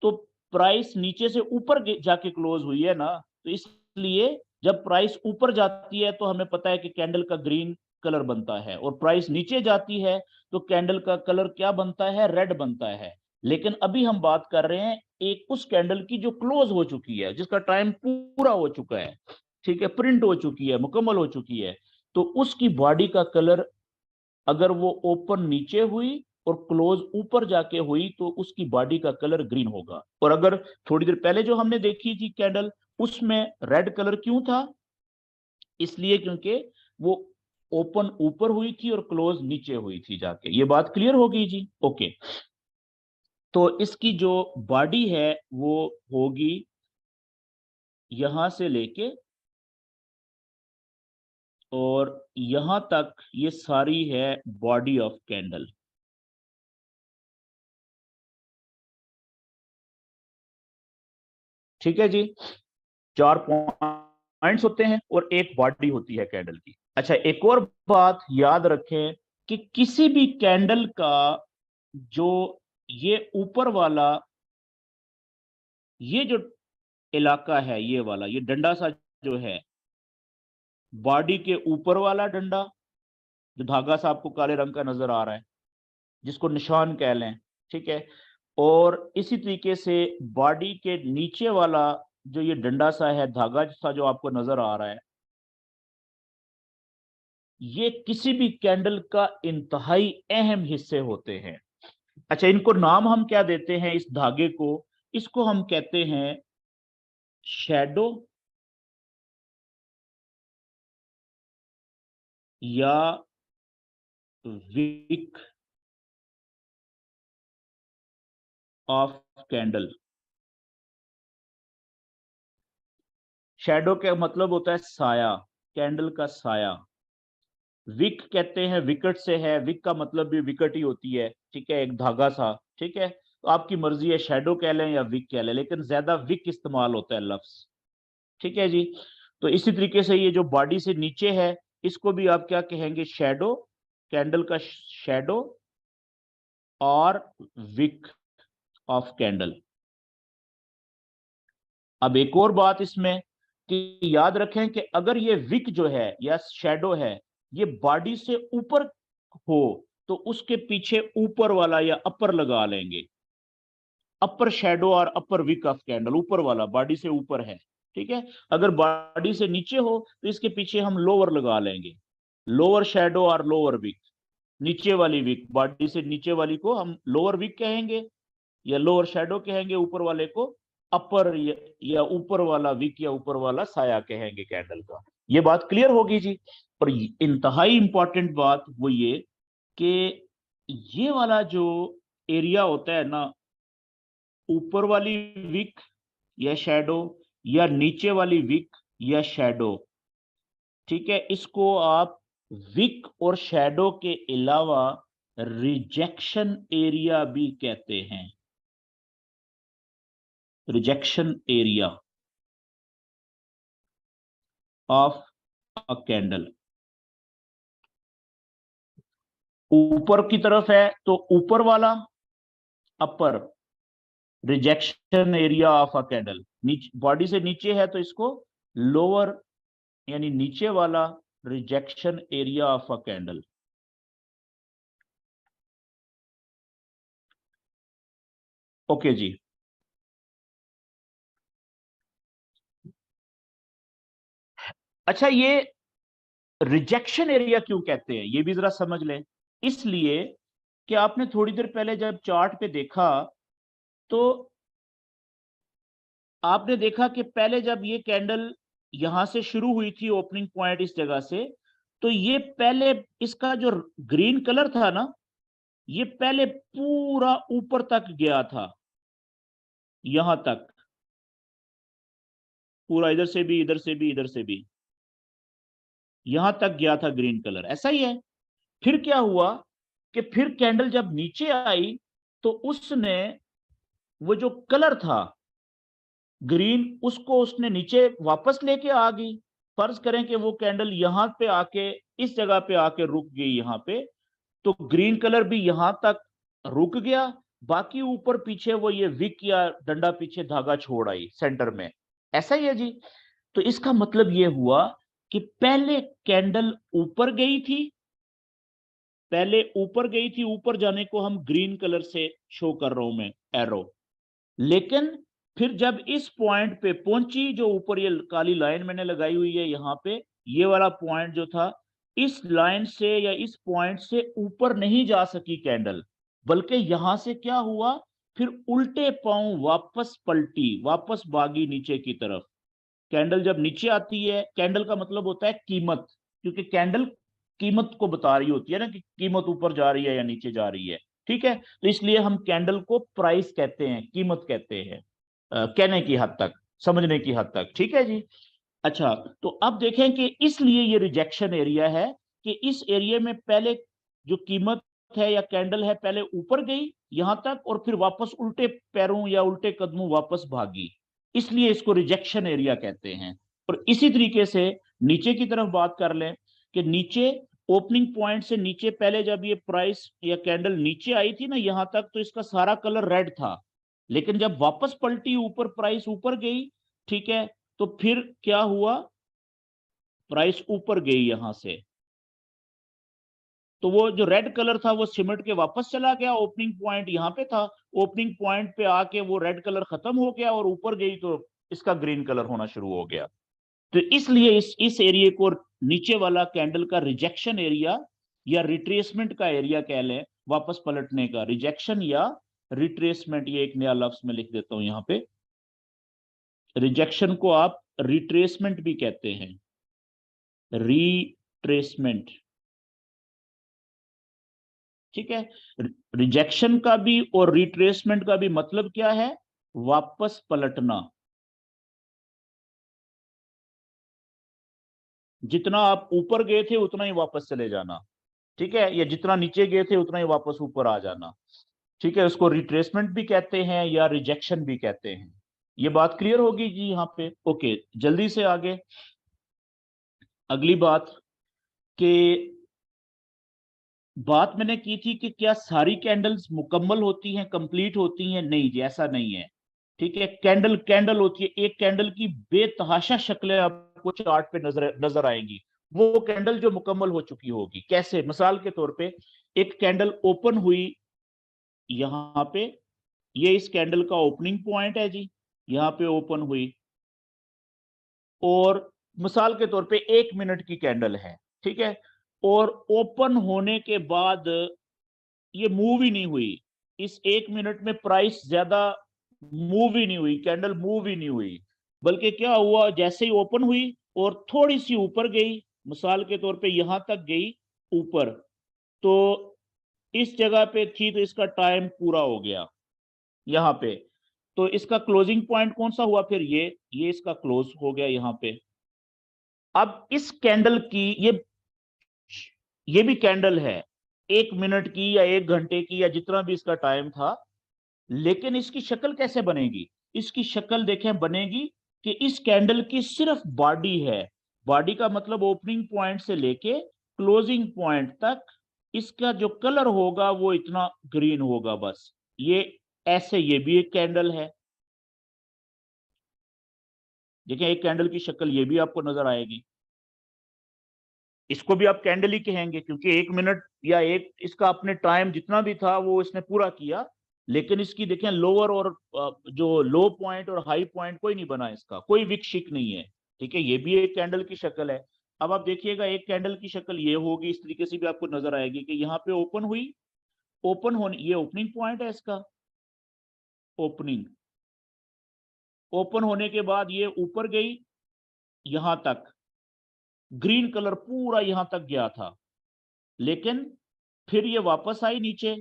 तो प्राइस नीचे से ऊपर जाके क्लोज हुई है ना, तो इसलिए जब प्राइस ऊपर जाती है तो हमें पता है कि कैंडल का ग्रीन कलर बनता है, और प्राइस नीचे जाती है तो कैंडल का कलर क्या बनता है? रेड बनता है। लेकिन अभी हम बात कर रहे हैं एक उस कैंडल की जो क्लोज हो चुकी है, जिसका टाइम पूरा हो चुका है, ठीक है, प्रिंट हो चुकी है, मुकम्मल हो चुकी है। तो उसकी बॉडी का कलर, अगर वो ओपन नीचे हुई और क्लोज ऊपर जाके हुई, तो उसकी बॉडी का कलर ग्रीन होगा। और अगर थोड़ी देर पहले जो हमने देखी थी कैंडल, उसमें रेड कलर क्यों था? इसलिए क्योंकि वो ओपन ऊपर हुई थी और क्लोज नीचे हुई थी जाके। ये बात क्लियर हो गई जी? ओके। तो इसकी जो बॉडी है वो होगी यहां से लेके और यहां तक, ये सारी है बॉडी ऑफ कैंडल। ठीक है जी? चार पॉइंट्स होते हैं और एक बॉडी होती है कैंडल की। अच्छा, एक और बात याद रखें कि किसी भी कैंडल का जो ये ऊपर वाला, ये जो इलाका है, ये वाला, ये डंडा सा जो है, बॉडी के ऊपर वाला डंडा, जो धागा सा आपको काले रंग का नजर आ रहा है, जिसको निशान कह लें, ठीक है। और इसी तरीके से बॉडी के नीचे वाला जो ये डंडा सा है, धागा सा जो आपको नजर आ रहा है, ये किसी भी कैंडल का इंतहाई अहम हिस्से होते हैं। अच्छा, इनको नाम हम क्या देते हैं इस धागे को? इसको हम कहते हैं शैडो, या विक ऑफ कैंडल। शैडो का मतलब होता है साया, कैंडल का साया। विक कहते हैं, विकेट से है, विक का मतलब भी विकेट ही होती है, ठीक है, एक धागा सा, ठीक है। तो आपकी मर्जी है शैडो कह लें या विक कह लें, लेकिन ज्यादा विक इस्तेमाल होता है लफ्ज, ठीक है जी। तो इसी तरीके से ये जो बॉडी से नीचे है, इसको भी आप क्या कहेंगे, शैडो, कैंडल का शैडो और विक ऑफ कैंडल। अब एक और बात इसमें कि याद रखें कि अगर ये विक जो है या शैडो है, ये बॉडी से ऊपर हो तो उसके पीछे ऊपर वाला या अपर लगा लेंगे, अपर शैडो और अपर विक ऑफ कैंडल, ऊपर वाला बॉडी से ऊपर है, ठीक है। अगर बॉडी से नीचे हो तो इसके पीछे हम लोअर लगा लेंगे, लोअर शैडो और लोअर विक, नीचे वाली विक, बॉडी से नीचे वाली को हम लोअर विक कहेंगे या लोअर शैडो कहेंगे, ऊपर वाले को अपर या ऊपर वाला विक या ऊपर वाला साया कहेंगे कैंडल का। ये बात क्लियर होगी जी। और इंतहाई इंपॉर्टेंट बात वो ये कि ये वाला जो एरिया होता है ना, ऊपर वाली विक या शैडो या नीचे वाली विक या शैडो, ठीक है, इसको आप विक और शैडो के अलावा रिजेक्शन एरिया भी कहते हैं, rejection area of a candle. ऊपर की तरफ है तो ऊपर वाला upper, rejection area of a candle, body से नीचे है तो इसको लोअर यानी नीचे वाला rejection area of a candle. Okay ji. अच्छा, ये रिजेक्शन एरिया क्यों कहते हैं ये भी जरा समझ लें। इसलिए कि आपने थोड़ी देर पहले जब चार्ट पे देखा तो आपने देखा कि पहले जब ये कैंडल यहां से शुरू हुई थी, ओपनिंग पॉइंट इस जगह से, तो ये पहले इसका जो ग्रीन कलर था ना, ये पहले पूरा ऊपर तक गया था, यहां तक पूरा, इधर से भी, इधर से भी, इधर से भी, यहां तक गया था ग्रीन कलर, ऐसा ही है। फिर क्या हुआ कि फिर कैंडल जब नीचे आई तो उसने वो जो कलर था ग्रीन, उसको उसने नीचे वापस लेके आ गई। फर्ज करें कि वो कैंडल यहां पे आके इस जगह पे आके रुक गई यहां पे, तो ग्रीन कलर भी यहां तक रुक गया, बाकी ऊपर पीछे वो ये विक या डंडा पीछे धागा छोड़ आई सेंटर में, ऐसा ही है जी। तो इसका मतलब ये हुआ कि पहले कैंडल ऊपर गई थी, पहले ऊपर गई थी, ऊपर जाने को हम ग्रीन कलर से शो कर रहा हूं मैं एरो, लेकिन फिर जब इस पॉइंट पे पहुंची, जो ऊपर ये काली लाइन मैंने लगाई हुई है यहाँ पे, ये वाला पॉइंट जो था, इस लाइन से या इस पॉइंट से ऊपर नहीं जा सकी कैंडल, बल्कि यहां से क्या हुआ, फिर उल्टे पांव वापस पलटी, वापस भागी नीचे की तरफ। कैंडल जब नीचे आती है, कैंडल का मतलब होता है कीमत, क्योंकि कैंडल कीमत को बता रही होती है ना कि कीमत ऊपर जा रही है या नीचे जा रही है, ठीक है। तो इसलिए हम कैंडल को प्राइस कहते हैं, कीमत कहते हैं, कहने की हद तक, समझने की हद तक, ठीक है जी। अच्छा, तो अब देखें कि इसलिए ये रिजेक्शन एरिया है कि इस एरिया में पहले जो कीमत है या कैंडल है, पहले ऊपर गई यहां तक और फिर वापस उल्टे पैरों या उल्टे कदमों वापस भागी, इसलिए इसको रिजेक्शन एरिया कहते हैं। और इसी तरीके से नीचे की तरफ बात कर लें कि नीचे ओपनिंग पॉइंट से नीचे पहले जब ये प्राइस या कैंडल नीचे आई थी ना यहां तक, तो इसका सारा कलर रेड था, लेकिन जब वापस पलटी ऊपर, प्राइस ऊपर गई, ठीक है, तो फिर क्या हुआ, प्राइस ऊपर गई यहां से, तो वो जो रेड कलर था वो सिमट के वापस चला गया, ओपनिंग पॉइंट यहां पे था, ओपनिंग पॉइंट पे आके वो रेड कलर खत्म हो गया और ऊपर गई तो इसका ग्रीन कलर होना शुरू हो गया। तो इसलिए इस एरिया को नीचे वाला कैंडल का रिजेक्शन एरिया या रिट्रेसमेंट का एरिया कह लें, वापस पलटने का, रिजेक्शन या रिट्रेसमेंट, ये एक नया लफ्ज में लिख देता हूं यहां पे, रिजेक्शन को आप रिट्रेसमेंट भी कहते हैं, रिट्रेसमेंट, ठीक है। रिजेक्शन का भी और रिट्रेसमेंट का भी मतलब क्या है, वापस पलटना, जितना आप ऊपर गए थे उतना ही वापस चले जाना, ठीक है, या जितना नीचे गए थे उतना ही वापस ऊपर आ जाना, ठीक है। उसको रिट्रेसमेंट भी कहते हैं या रिजेक्शन भी कहते हैं। ये बात क्लियर होगी जी यहाँ पे? ओके, जल्दी से आगे अगली बात कि बात मैंने की थी कि क्या सारी कैंडल्स मुकम्मल होती हैं, कंप्लीट होती हैं? नहीं जी, ऐसा नहीं है, ठीक है। कैंडल कैंडल होती है, एक कैंडल की बेतहाशा शक्लें आपको चार्ट पे नजर नजर आएंगी, वो कैंडल जो मुकम्मल हो चुकी होगी। कैसे? मिसाल के तौर पे एक कैंडल ओपन हुई यहाँ पे, ये इस कैंडल का ओपनिंग पॉइंट है जी, यहाँ पे ओपन हुई, और मिसाल के तौर पे 1 मिनट की कैंडल है, ठीक है, और ओपन होने के बाद ये मूव ही नहीं हुई, इस 1 मिनट में प्राइस ज्यादा मूव ही नहीं हुई, कैंडल मूव ही नहीं हुई, बल्कि क्या हुआ, जैसे ही ओपन हुई और थोड़ी सी ऊपर गई, मिसाल के तौर पे यहां तक गई ऊपर, तो इस जगह पे थी तो इसका टाइम पूरा हो गया यहाँ पे, तो इसका क्लोजिंग पॉइंट कौन सा हुआ फिर? ये इसका क्लोज हो गया यहाँ पे। अब इस कैंडल की ये भी कैंडल है, 1 मिनट की या 1 घंटे की या जितना भी इसका टाइम था, लेकिन इसकी शक्ल कैसे बनेगी? इसकी शक्ल देखें बनेगी कि इस कैंडल की सिर्फ बॉडी है, बॉडी का मतलब ओपनिंग पॉइंट से लेके क्लोजिंग पॉइंट तक इसका जो कलर होगा वो इतना ग्रीन होगा बस। ये ऐसे, ये भी एक कैंडल है, देखिए एक कैंडल की शक्ल ये भी आपको नजर आएगी, इसको भी आप कैंडल ही कहेंगे क्योंकि 1 मिनट या एक इसका अपने टाइम जितना भी था वो इसने पूरा किया, लेकिन इसकी देखें लोअर और जो लो पॉइंट और हाई पॉइंट कोई नहीं बना, इसका कोई विक्षिक नहीं है, ठीक है। ये भी एक कैंडल की शक्ल है। अब आप देखिएगा एक कैंडल की शक्ल ये होगी, इस तरीके से भी आपको नजर आएगी कि यहाँ पे ओपन हुई, ओपन होने, ये ओपनिंग पॉइंट है इसका, ओपनिंग, ओपन होने के बाद ये ऊपर गई यहां तक, ग्रीन कलर पूरा यहां तक गया था, लेकिन फिर ये वापस आई नीचे,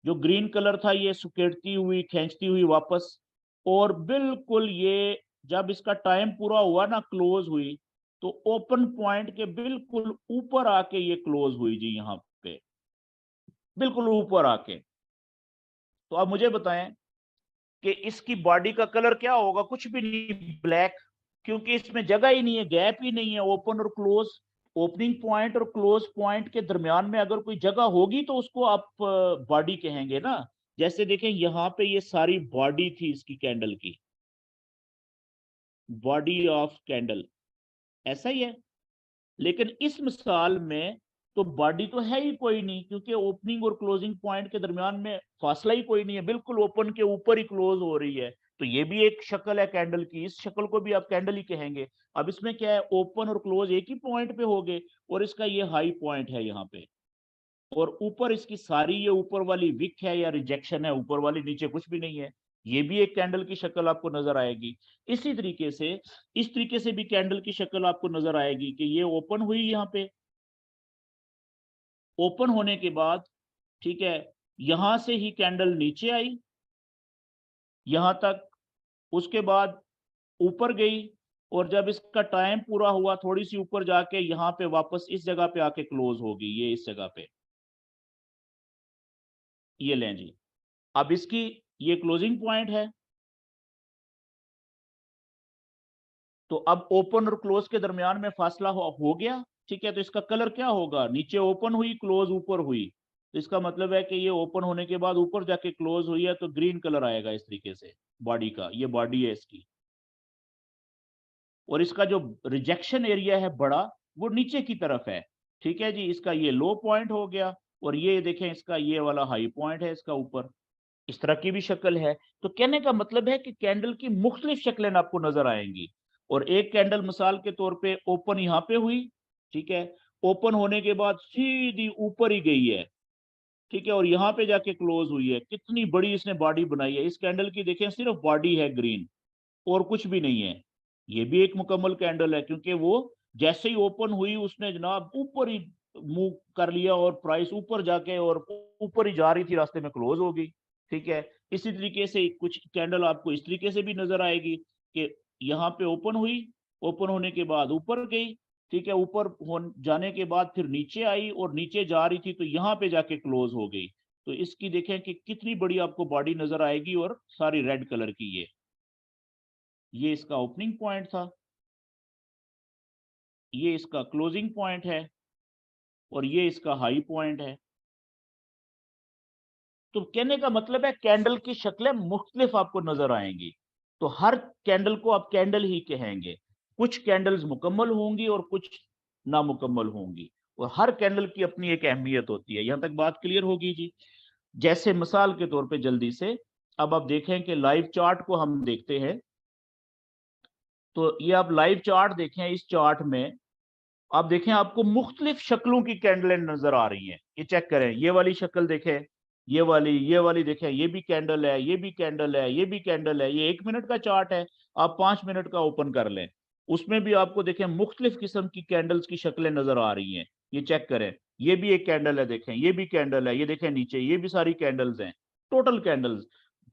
जो ग्रीन कलर था ये सुकेड़ती हुई खींचती हुई वापस, और बिल्कुल ये जब इसका टाइम पूरा हुआ ना, क्लोज हुई, तो ओपन पॉइंट के बिल्कुल ऊपर आके ये क्लोज हुई जी, यहाँ पे बिल्कुल ऊपर आके। तो आप मुझे बताएं कि इसकी बॉडी का कलर क्या होगा? कुछ भी नहीं, ब्लैक, क्योंकि इसमें जगह ही नहीं है, गैप ही नहीं है ओपन और क्लोज, ओपनिंग पॉइंट और क्लोज पॉइंट के दरमियान में अगर कोई जगह होगी तो उसको आप बॉडी कहेंगे ना। जैसे देखें यहाँ पे ये सारी बॉडी थी इसकी कैंडल की, बॉडी ऑफ कैंडल, ऐसा ही है, लेकिन इस मिसाल में तो बॉडी तो है ही कोई नहीं, क्योंकि ओपनिंग और क्लोजिंग पॉइंट के दरमियान में फासला ही कोई नहीं है, बिल्कुल ओपन के ऊपर ही क्लोज हो रही है, तो ये भी एक शक्ल है कैंडल की, इस शक्ल को भी आप कैंडल ही कहेंगे। अब इसमें क्या है, ओपन और क्लोज एक ही पॉइंट पे हो गए, और इसका ये हाई पॉइंट है यहाँ पे, और ऊपर इसकी सारी ये ऊपर वाली विक है या रिजेक्शन है ऊपर वाली, नीचे कुछ भी नहीं है, ये भी एक कैंडल की शक्ल आपको नजर आएगी। इसी तरीके से इस तरीके से भी कैंडल की शक्ल आपको नजर आएगी कि ये ओपन हुई यहाँ पे, ओपन होने के बाद, ठीक है, यहां से ही कैंडल नीचे आई यहां तक, उसके बाद ऊपर गई, और जब इसका टाइम पूरा हुआ थोड़ी सी ऊपर जाके यहाँ पे वापस इस जगह पे आके क्लोज होगी, ये इस जगह पे, ये लें जी। अब इसकी ये क्लोजिंग पॉइंट है, तो अब ओपन और क्लोज के दरमियान में फासला हो गया, ठीक है। तो इसका कलर क्या होगा? नीचे ओपन हुई, क्लोज ऊपर हुई, तो इसका मतलब है कि ये ओपन होने के बाद ऊपर जाके क्लोज हुई है, तो ग्रीन कलर आएगा इस तरीके से बॉडी का, ये बॉडी है इसकी, और इसका जो रिजेक्शन एरिया है बड़ा, वो नीचे की तरफ है, ठीक है जी। इसका ये लो पॉइंट हो गया, और ये देखें इसका ये वाला हाई पॉइंट है इसका ऊपर, इस तरह की भी शक्ल है। तो कहने का मतलब है कि कैंडल की मुख्तलिफ शक्लें आपको नजर आएंगी, और एक कैंडल मिसाल के तौर पे ओपन यहाँ पे हुई, ठीक है, ओपन होने के बाद सीधी ऊपर ही गई है, ठीक है, और यहाँ पे जाके क्लोज हुई है, कितनी बड़ी इसने बॉडी बनाई है इस कैंडल की, देखें सिर्फ बॉडी है ग्रीन और कुछ भी नहीं है। ये भी एक मुकम्मल कैंडल है, क्योंकि वो जैसे ही ओपन हुई उसने जनाब ऊपर ही मूव कर लिया, और प्राइस ऊपर जाके और ऊपर ही जा रही थी, रास्ते में क्लोज हो गई, ठीक है। इसी तरीके से कुछ कैंडल आपको इस तरीके से भी नजर आएगी कि यहाँ पे ओपन हुई, ओपन होने के बाद ऊपर गई, ठीक है, ऊपर जाने के बाद फिर नीचे आई और नीचे जा रही थी तो यहाँ पे जाके क्लोज हो गई। तो इसकी देखें कि कितनी बड़ी आपको बॉडी नजर आएगी और सारी रेड कलर की ये इसका ओपनिंग पॉइंट था, ये इसका क्लोजिंग पॉइंट है और ये इसका हाई पॉइंट है। तो कहने का मतलब है कैंडल की शक्लें मुख्तलिफ आपको नजर आएंगी, तो हर कैंडल को आप कैंडल ही कहेंगे। कुछ कैंडल्स मुकम्मल होंगी और कुछ नामुकम्मल होंगी, और हर कैंडल की अपनी एक अहमियत होती है। यहां तक बात क्लियर होगी जी। जैसे मिसाल के तौर पे जल्दी से अब आप देखें कि लाइव चार्ट को हम देखते हैं, तो ये आप लाइव चार्ट देखें, इस चार्ट में आप देखें आपको मुख्तलिफ शक्लों की कैंडलें नजर आ रही हैं। ये चेक करें, ये वाली शक्ल देखें, ये वाली देखें, ये भी कैंडल है, ये भी कैंडल है, ये भी कैंडल है। ये 1 मिनट का चार्ट है, आप 5 मिनट का ओपन कर लें, उसमें भी आपको देखें मुख्तलिफ किस्म की कैंडल्स की शक्लें नजर आ रही हैं। ये चेक करें, ये भी एक कैंडल है, देखें ये भी कैंडल है, ये देखें नीचे ये भी सारी कैंडल्स हैं, टोटल कैंडल्स।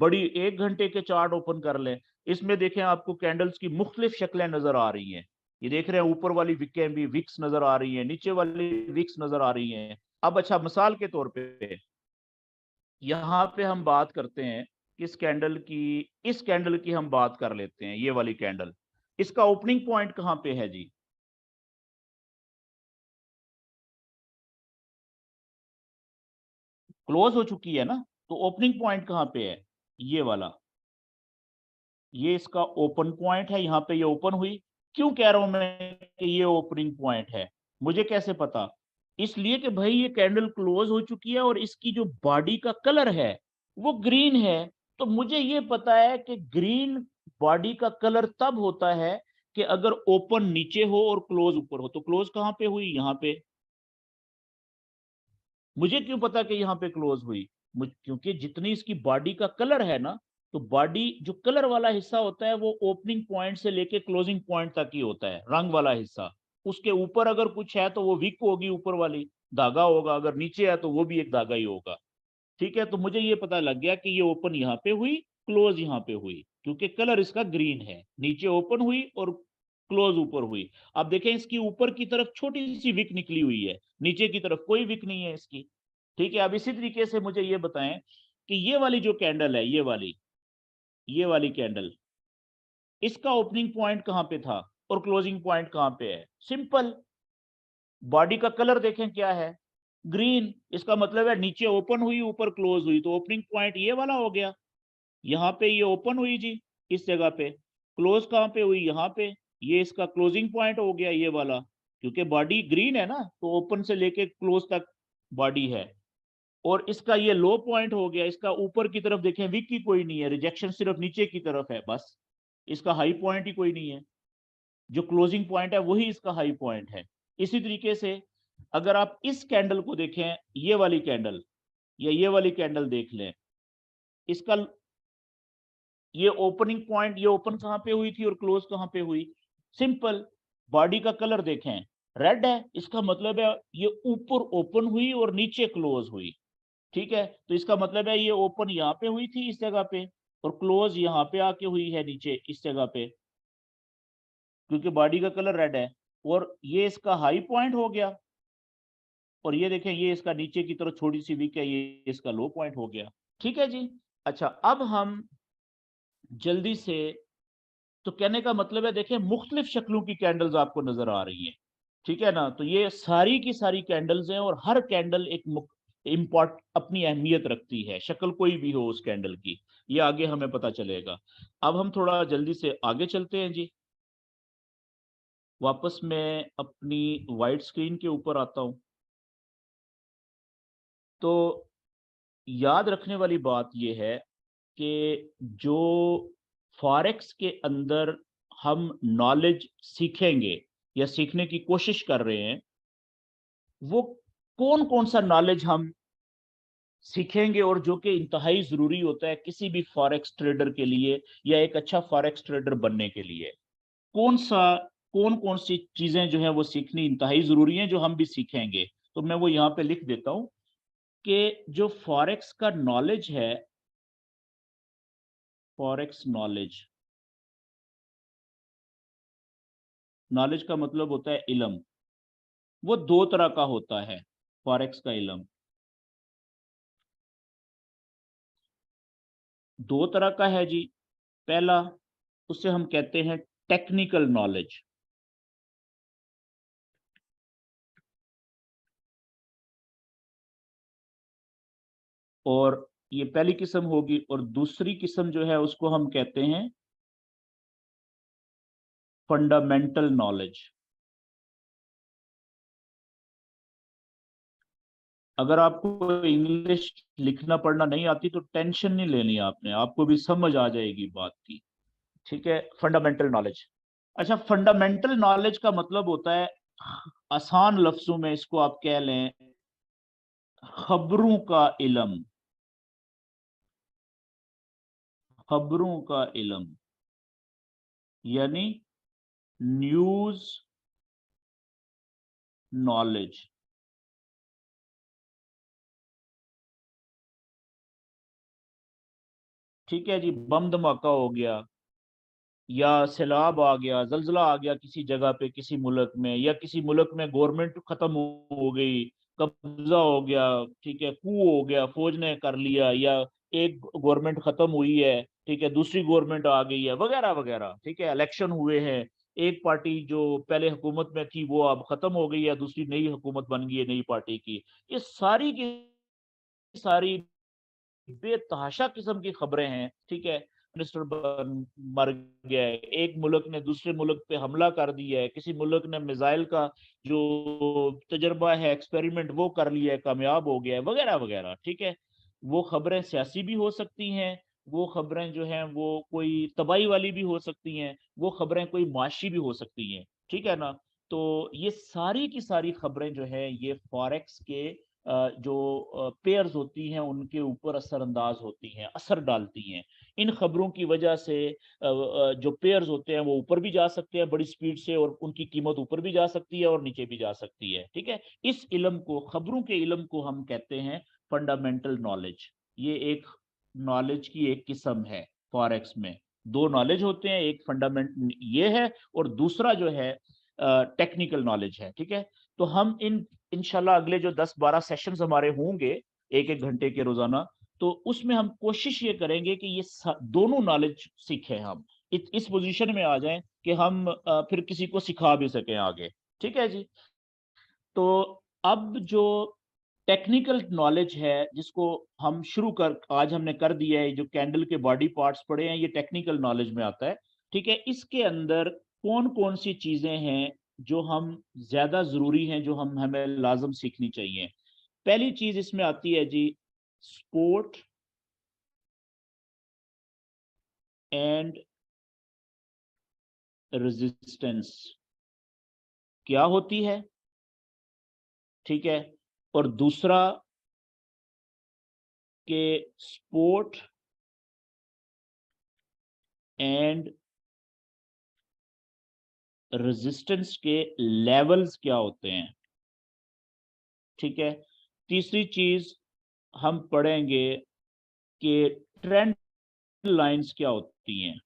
बड़ी 1 घंटे के चार्ट ओपन कर लें, इसमें देखें आपको कैंडल्स की मुख्तलिफ शक्लें नजर आ रही हैं। ये देख रहे हैं ऊपर वाली विकें भी विक्स नजर आ रही हैं, नीचे वाली विक्स नजर आ रही हैं। अब अच्छा मिसाल के तौर पे यहाँ पे हम बात करते हैं किस कैंडल की, इस कैंडल की हम बात कर लेते हैं, ये वाली कैंडल। इसका ओपनिंग पॉइंट कहाँ पे है जी? क्लोज हो चुकी है ना, तो ओपनिंग पॉइंट कहाँ पे है? ये वाला, ये इसका ओपन पॉइंट है, यहाँ पे ये ओपन हुई। क्यों कह रहा हूं मैं कि ये ओपनिंग पॉइंट है? मुझे कैसे पता? इसलिए कि भाई ये कैंडल क्लोज हो चुकी है और इसकी जो बॉडी का कलर है वो ग्रीन है। तो मुझे ये पता है कि ग्रीन बॉडी का कलर तब होता है कि अगर ओपन नीचे हो और क्लोज ऊपर हो। तो क्लोज कहाँ पे हुई? यहाँ पे। मुझे क्यों पता कि यहाँ पे क्लोज हुई? क्योंकि जितनी इसकी बॉडी का कलर है ना, तो बॉडी जो कलर वाला हिस्सा होता है वो ओपनिंग पॉइंट से लेके क्लोजिंग पॉइंट तक ही होता है, रंग वाला हिस्सा। उसके ऊपर अगर कुछ है तो वो विक होगी, ऊपर वाली धागा होगा, अगर नीचे है तो वो भी एक धागा ही होगा। ठीक है, तो मुझे ये पता लग गया कि ये ओपन यहाँ पे हुई, क्लोज यहाँ पे हुई, क्योंकि कलर इसका ग्रीन है। नीचे ओपन हुई और क्लोज ऊपर हुई। अब देखें इसकी ऊपर की तरफ छोटी सी विक निकली हुई है, नीचे की तरफ कोई विक नहीं है इसकी। ठीक है, अब इसी तरीके से मुझे ये बताएं कि ये वाली जो कैंडल है, ये वाली कैंडल, इसका ओपनिंग पॉइंट कहाँ पे था और क्लोजिंग पॉइंट कहाँ पे है? सिंपल, बॉडी का कलर देखें क्या है, ग्रीन। इसका मतलब है नीचे ओपन हुई ऊपर क्लोज हुई, तो ओपनिंग पॉइंट ये वाला हो गया। यहाँ पे ये ओपन हुई जी, इस जगह पे। क्लोज कहाँ पे हुई? यहाँ पे। ये इसका क्लोजिंग पॉइंट हो गया ये वाला, क्योंकि बॉडी ग्रीन है ना, तो ओपन से लेके क्लोज तक बॉडी है। और इसका ये लो पॉइंट हो गया। इसका ऊपर की तरफ देखें विक की कोई नहीं है, रिजेक्शन सिर्फ नीचे की तरफ है बस। इसका हाई पॉइंट ही कोई नहीं है, जो क्लोजिंग पॉइंट है वही इसका हाई पॉइंट है। इसी तरीके से अगर आप इस कैंडल को देखें, ये वाली कैंडल या ये वाली कैंडल देख लें, इसका ये ओपनिंग पॉइंट, ये ओपन कहाँ पे हुई थी और क्लोज कहाँ पे हुई? सिंपल, बॉडी का कलर देखें, रेड है, इसका मतलब है ये ऊपर ओपन हुई और नीचे क्लोज हुई। ठीक है, तो इसका मतलब है ये ओपन यहाँ पे हुई थी इस जगह पे, और क्लोज यहाँ पे आके हुई है नीचे इस जगह पे, क्योंकि बॉडी का कलर रेड है। और ये इसका हाई पॉइंट हो गया, और ये देखें ये इसका नीचे की तरफ छोटी सी वीक है, ये इसका लो पॉइंट हो गया। ठीक है जी। अच्छा, अब हम जल्दी से, तो कहने का मतलब है देखें मुख्तलिफ शक्लों की कैंडल्स आपको नजर आ रही हैं। ठीक है ना, तो ये सारी की सारी कैंडल्स हैं और हर कैंडल एक इम्पोर्ट अपनी अहमियत रखती है, शक्ल कोई भी हो उस कैंडल की, ये आगे हमें पता चलेगा। अब हम थोड़ा जल्दी से आगे चलते हैं जी। वापस मैं अपनी वाइट स्क्रीन के ऊपर आता हूं। तो याद रखने वाली बात यह है कि जो फॉरेक्स के अंदर हम नॉलेज सीखेंगे या सीखने की कोशिश कर रहे हैं, वो कौन कौन सा नॉलेज हम सीखेंगे और जो कि इंतहाई जरूरी होता है किसी भी फॉरेक्स ट्रेडर के लिए या एक अच्छा फॉरेक्स ट्रेडर बनने के लिए। कौन सा, कौन कौन सी चीजें जो है वो सीखनी इंतहाई जरूरी है जो हम भी सीखेंगे। तो मैं वो यहाँ पे लिख देता हूं कि जो फॉरेक्स का नॉलेज है, फॉरेक्स नॉलेज, नॉलेज का मतलब होता है इल्म। वो दो तरह का होता है फॉरेक्स का इल्म, दो तरह का है जी। पहला, उसे हम कहते हैं टेक्निकल नॉलेज, और ये पहली किस्म होगी। और दूसरी किस्म जो है उसको हम कहते हैं फंडामेंटल नॉलेज। अगर आपको इंग्लिश लिखना पढ़ना नहीं आती तो टेंशन नहीं लेनी आपने, आपको भी समझ आ जाएगी बात की। ठीक है, फंडामेंटल नॉलेज। अच्छा, फंडामेंटल नॉलेज का मतलब होता है, आसान लफ्जों में इसको आप कह लें, खबरों का इल्म। खबरों का इल्म यानी न्यूज नॉलेज। ठीक है जी, बम धमाका हो गया, या सैलाब आ गया, जलजला आ गया किसी जगह पे, किसी मुल्क में, या किसी मुल्क में गवर्नमेंट खत्म हो गई, कब्जा हो गया, ठीक है, कू हो गया, फौज ने कर लिया, या एक गवर्नमेंट खत्म हुई है, ठीक है, दूसरी गवर्नमेंट आ गई है, वगैरह वगैरह। ठीक है, इलेक्शन हुए हैं, एक पार्टी जो पहले हुकूमत में थी वो अब खत्म हो गई है, दूसरी नई हुकूमत बन गई है नई पार्टी की। ये सारी की सारी बेतहाशा किस्म की खबरें हैं। ठीक है, मिनिस्टर मर गया है, एक मुल्क ने दूसरे मुल्क पे हमला कर दिया है, किसी मुल्क ने मिसाइल का जो तजर्बा है, एक्सपेरिमेंट, वो कर लिया है, कामयाब हो गया है, वगैरह वगैरह। ठीक है, वो खबरें सियासी भी हो सकती हैं, वो खबरें जो हैं वो कोई तबाही वाली भी हो सकती हैं, वो खबरें कोई माशी भी हो सकती हैं। ठीक है ना? तो ये सारी की सारी खबरें जो है ये फॉरेक्स के जो पेयर्स होती हैं उनके ऊपर असरअंदाज होती हैं, असर डालती हैं। इन खबरों की वजह से जो पेयर्स होते हैं वो ऊपर भी जा सकते हैं बड़ी स्पीड से, और उनकी कीमत ऊपर भी जा सकती है और नीचे भी जा सकती है। ठीक है, इस इल्म को, खबरों के इल्म को हम कहते हैं फंडामेंटल नॉलेज। ये एक नॉलेज की एक किस्म है फॉरेक्स में। दो नॉलेज होते हैं, एक फंडामेंट ये है, और दूसरा जो है टेक्निकल नॉलेज है। ठीक है, तो हम इन इंशाल्लाह अगले जो 10-12 सेशंस हमारे होंगे एक एक घंटे के रोजाना, तो उसमें हम कोशिश ये करेंगे कि ये दोनों नॉलेज सीखें, हम इस पोजीशन में आ जाएं कि हम फिर किसी को सिखा भी सकें आगे। ठीक है जी। तो अब जो टेक्निकल नॉलेज है जिसको हम शुरू कर, आज हमने कर दिया है, जो कैंडल के बॉडी पार्ट्स पढ़े हैं, ये टेक्निकल नॉलेज में आता है। ठीक है, इसके अंदर कौन कौन सी चीजें हैं जो हम ज्यादा जरूरी हैं, जो हम हमें लाजम सीखनी चाहिए। पहली चीज इसमें आती है जी, स्पोर्ट एंड रेजिस्टेंस क्या होती है। ठीक है, और दूसरा के स्पोर्ट एंड रेजिस्टेंस के लेवल्स क्या होते हैं। ठीक है, तीसरी चीज हम पढ़ेंगे कि ट्रेंड लाइंस क्या होती हैं।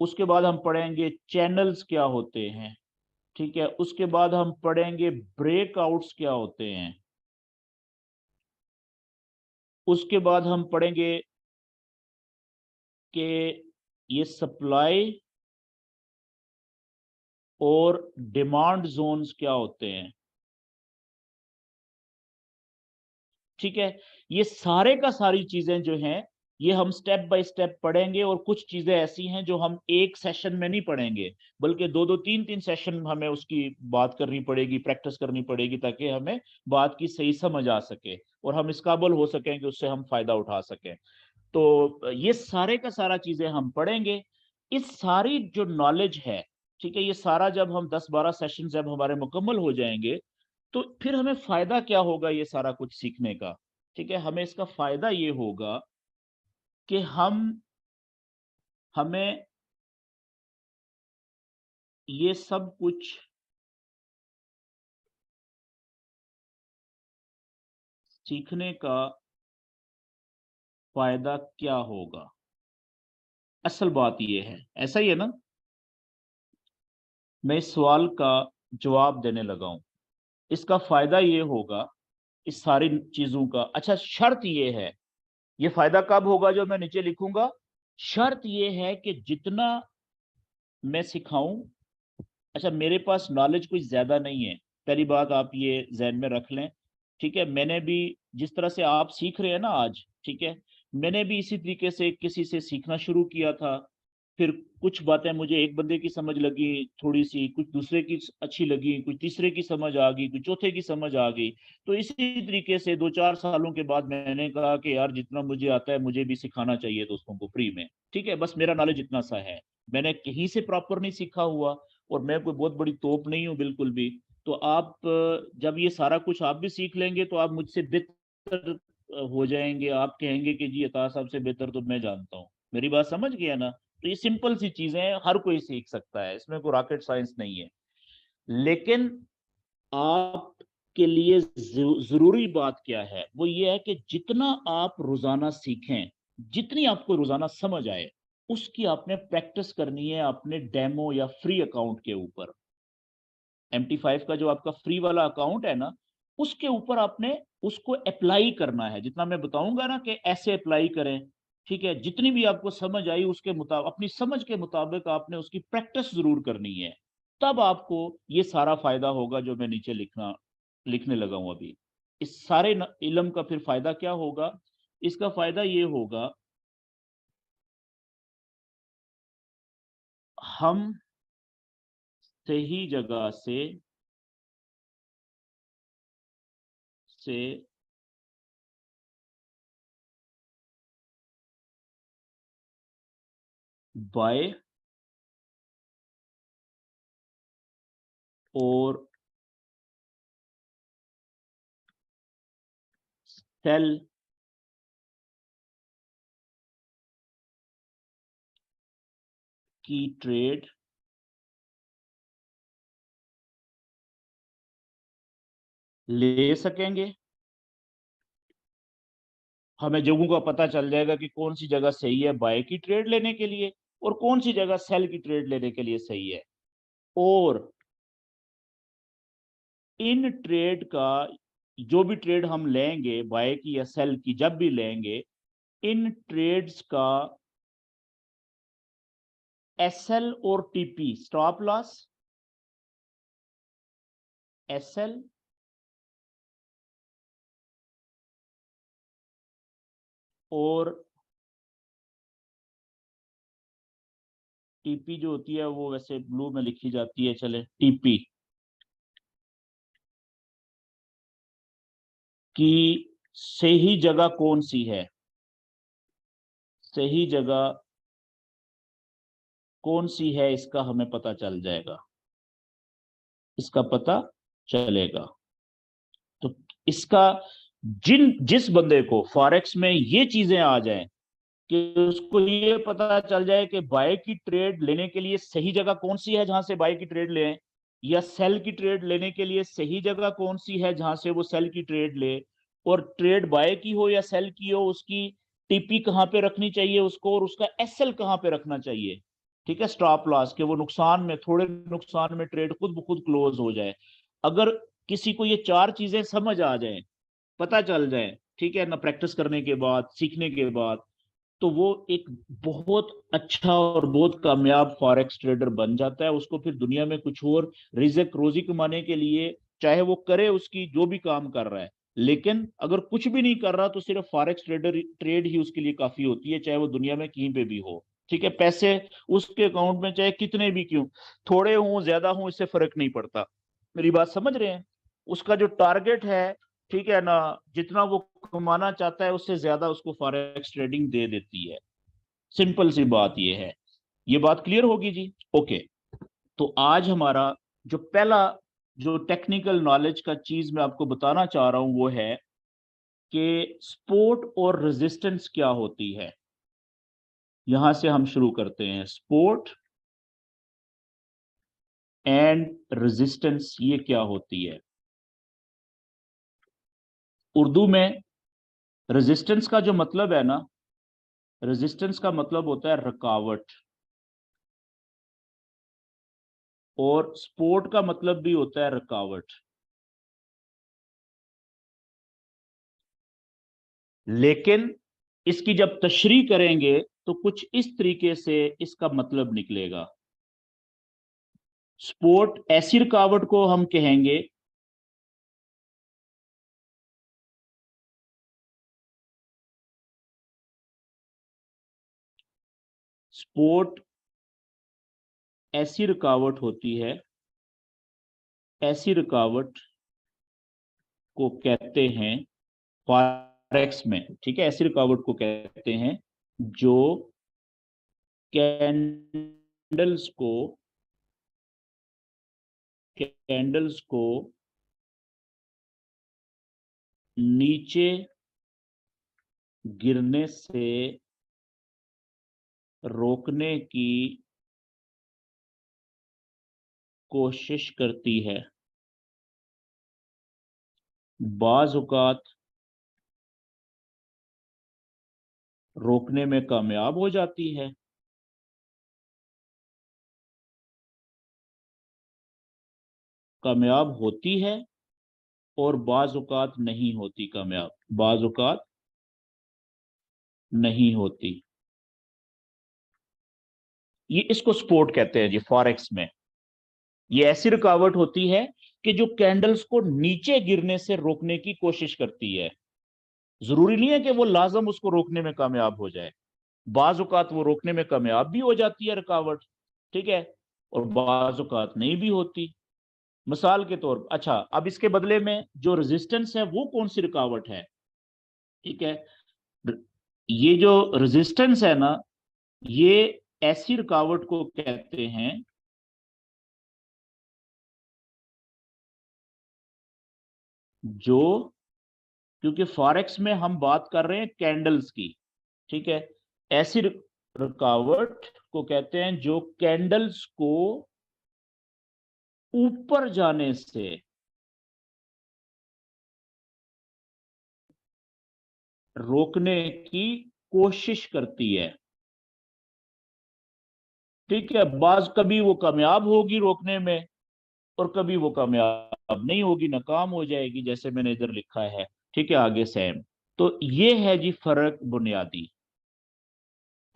उसके बाद हम पढ़ेंगे चैनल्स क्या होते हैं। ठीक है, उसके बाद हम पढ़ेंगे ब्रेकआउट्स क्या होते हैं। उसके बाद हम पढ़ेंगे कि ये सप्लाई और डिमांड जोन्स क्या होते हैं। ठीक है, ये सारे का सारी चीजें जो हैं ये हम स्टेप बाय स्टेप पढ़ेंगे, और कुछ चीजें ऐसी हैं जो हम एक सेशन में नहीं पढ़ेंगे, बल्कि दो दो तीन तीन सेशन हमें उसकी बात करनी पड़ेगी, प्रैक्टिस करनी पड़ेगी, ताकि हमें बात की सही समझ आ सके और हम इस काबिल हो सकें कि उससे हम फायदा उठा सकें। तो ये सारे का सारा चीजें हम पढ़ेंगे। इस सारी जो नॉलेज है, ठीक है, ये सारा जब हम 10-12 सेशन जब हमारे मुकम्मल हो जाएंगे, तो फिर हमें फायदा क्या होगा ये सारा कुछ सीखने का। ठीक है, हमें इसका फायदा ये होगा कि हमें ये सब कुछ सीखने का फायदा क्या होगा। असल बात ये है, ऐसा ही है ना। मैं इस सवाल का जवाब देने लगा हूं। इसका फायदा ये होगा इस सारी चीजों का। अच्छा, शर्त ये है, ये फायदा कब होगा जो मैं नीचे लिखूंगा। शर्त ये है कि जितना मैं सिखाऊं, अच्छा मेरे पास नॉलेज कोई ज्यादा नहीं है, पहली बात आप ये जहन में रख लें। ठीक है, मैंने भी जिस तरह से आप सीख रहे हैं ना आज, ठीक है, मैंने भी इसी तरीके से किसी से सीखना शुरू किया था। फिर कुछ बातें मुझे एक बंदे की समझ लगी थोड़ी सी, कुछ दूसरे की अच्छी लगी, कुछ तीसरे की समझ आ गई, कुछ चौथे की समझ आ गई। तो इसी तरीके से 2-4 सालों के बाद मैंने कहा कि यार जितना मुझे आता है मुझे भी सिखाना चाहिए दोस्तों को फ्री में। ठीक है, बस मेरा नॉलेज इतना सा है, मैंने कहीं से प्रॉपर नहीं सीखा हुआ, और मैं कोई बहुत बड़ी तोप नहीं हूँ बिल्कुल भी। तो आप जब ये सारा कुछ आप भी सीख लेंगे तो आप मुझसे बेहतर हो जाएंगे। आप कहेंगे कि जी अता साहब से बेहतर तो मैं जानता हूँ। मेरी बात समझ गया ना। तो ये सिंपल सी चीजें हैं, हर कोई सीख सकता है, इसमें कोई रॉकेट साइंस नहीं है। लेकिन आपके लिए जरूरी बात क्या है, वो ये है कि जितना आप रोजाना सीखें, जितनी आपको रोजाना समझ आए, उसकी आपने प्रैक्टिस करनी है अपने डेमो या फ्री अकाउंट के ऊपर। MT5 का जो आपका फ्री वाला अकाउंट है ना, उसके ऊपर आपने उसको अप्लाई करना है। जितना मैं बताऊंगा ना कि ऐसे अप्लाई करें, ठीक है, जितनी भी आपको समझ आई उसके मुताबिक, अपनी समझ के मुताबिक आपने उसकी प्रैक्टिस जरूर करनी है। तब आपको ये सारा फायदा होगा जो मैं नीचे लिखने लगा हूं अभी। इस सारे इल्म का फिर फायदा क्या होगा। इसका फायदा ये होगा, हम सही जगह से बाय और सेल की ट्रेड ले सकेंगे। हमें जगहों का पता चल जाएगा कि कौन सी जगह सही है बाय की ट्रेड लेने के लिए, और कौन सी जगह सेल की ट्रेड लेने के लिए सही है। और इन ट्रेड का, जो भी ट्रेड हम लेंगे बाय की या सेल की, जब भी लेंगे, इन ट्रेड्स का SL और TP, स्टॉप लॉस, SL और TP जो होती है वो वैसे ब्लू में लिखी जाती है, चले TP की सही जगह कौन सी है, सही जगह कौन सी है, इसका हमें पता चल जाएगा, इसका पता चलेगा। तो इसका, जिस बंदे को फॉरेक्स में ये चीजें आ जाएं कि उसको ये पता चल जाए कि बाय की ट्रेड लेने के लिए सही जगह कौन सी है जहां से बाय की ट्रेड लें, या सेल की ट्रेड लेने के लिए सही जगह कौन सी है जहां से वो सेल की ट्रेड ले, और ट्रेड बाय की हो या सेल की हो, उसकी TP कहाँ पे रखनी चाहिए उसको, और उसका SL कहाँ पे रखना चाहिए। ठीक है, स्टॉप लॉस के वो नुकसान में, थोड़े नुकसान में ट्रेड खुद ब खुद क्लोज हो जाए। अगर किसी को ये चार चीजें समझ आ जाए, पता चल जाए, ठीक है ना, प्रैक्टिस करने के बाद, सीखने के बाद, तो वो एक बहुत अच्छा और बहुत कामयाब फॉरेक्स ट्रेडर बन जाता है। उसको फिर दुनिया में कुछ और रिज़्क रोजी कमाने के लिए, चाहे वो करे उसकी जो भी काम कर रहा है, लेकिन अगर कुछ भी नहीं कर रहा तो सिर्फ फॉरेक्स ट्रेड ही उसके लिए काफी होती है, चाहे वो दुनिया में कहीं पे भी हो। ठीक है, पैसे उसके अकाउंट में चाहे कितने भी क्यों थोड़े हों ज्यादा हों, इससे फर्क नहीं पड़ता। मेरी बात समझ रहे हैं। उसका जो टारगेट है, ठीक है ना, जितना वो कमाना चाहता है उससे ज्यादा उसको फॉरेक्स ट्रेडिंग दे देती है। सिंपल सी बात ये है। ये बात क्लियर होगी जी। ओके। तो आज हमारा जो पहला, जो टेक्निकल नॉलेज का चीज मैं आपको बताना चाह रहा हूं वो है कि सपोर्ट और रेजिस्टेंस क्या होती है। यहां से हम शुरू करते हैं। सपोर्ट एंड रेजिस्टेंस ये क्या होती है। उर्दू में रेजिस्टेंस का जो मतलब है ना, रेजिस्टेंस का मतलब होता है रुकावट, और सपोर्ट का मतलब भी होता है रुकावट। लेकिन इसकी जब तशरीह करेंगे तो कुछ इस तरीके से इसका मतलब निकलेगा। सपोर्ट ऐसी रुकावट को हम कहेंगे सपोर्ट ऐसी रुकावट होती है, ऐसी रुकावट को कहते हैं फॉरेक्स में, ठीक है, ऐसी रुकावट को कहते हैं जो कैंडल्स को कैंडल्स को नीचे गिरने से रोकने की कोशिश करती है। बाज औकात रोकने में कामयाब हो जाती है, कामयाब होती है, और बाज औकात नहीं होती कामयाब, बाज औकात नहीं होती। ये इसको सपोर्ट कहते हैं जी फॉरेक्स में। ये ऐसी रुकावट होती है कि जो कैंडल्स को नीचे गिरने से रोकने की कोशिश करती है। जरूरी नहीं है कि वो लाजम उसको रोकने में कामयाब हो जाए, बाज औकात वो रोकने में कामयाब भी हो जाती है रुकावट, ठीक है, और बाज औकात नहीं भी होती। मिसाल के तौर पर, अच्छा, अब इसके बदले में जो रेजिस्टेंस है वो कौन सी रुकावट है, ठीक है, ये जो रेजिस्टेंस है ना, ये ऐसी रुकावट को कहते हैं जो, क्योंकि फॉरेक्स में हम बात कर रहे हैं कैंडल्स की, ठीक है, ऐसी रुकावट को कहते हैं जो कैंडल्स को ऊपर जाने से रोकने की कोशिश करती है, ठीक है। बाज कभी वो कामयाब होगी रोकने में, और कभी वो कामयाब नहीं होगी, नाकाम हो जाएगी, जैसे मैंने इधर लिखा है, ठीक है, आगे सेम। तो ये है जी फर्क बुनियादी।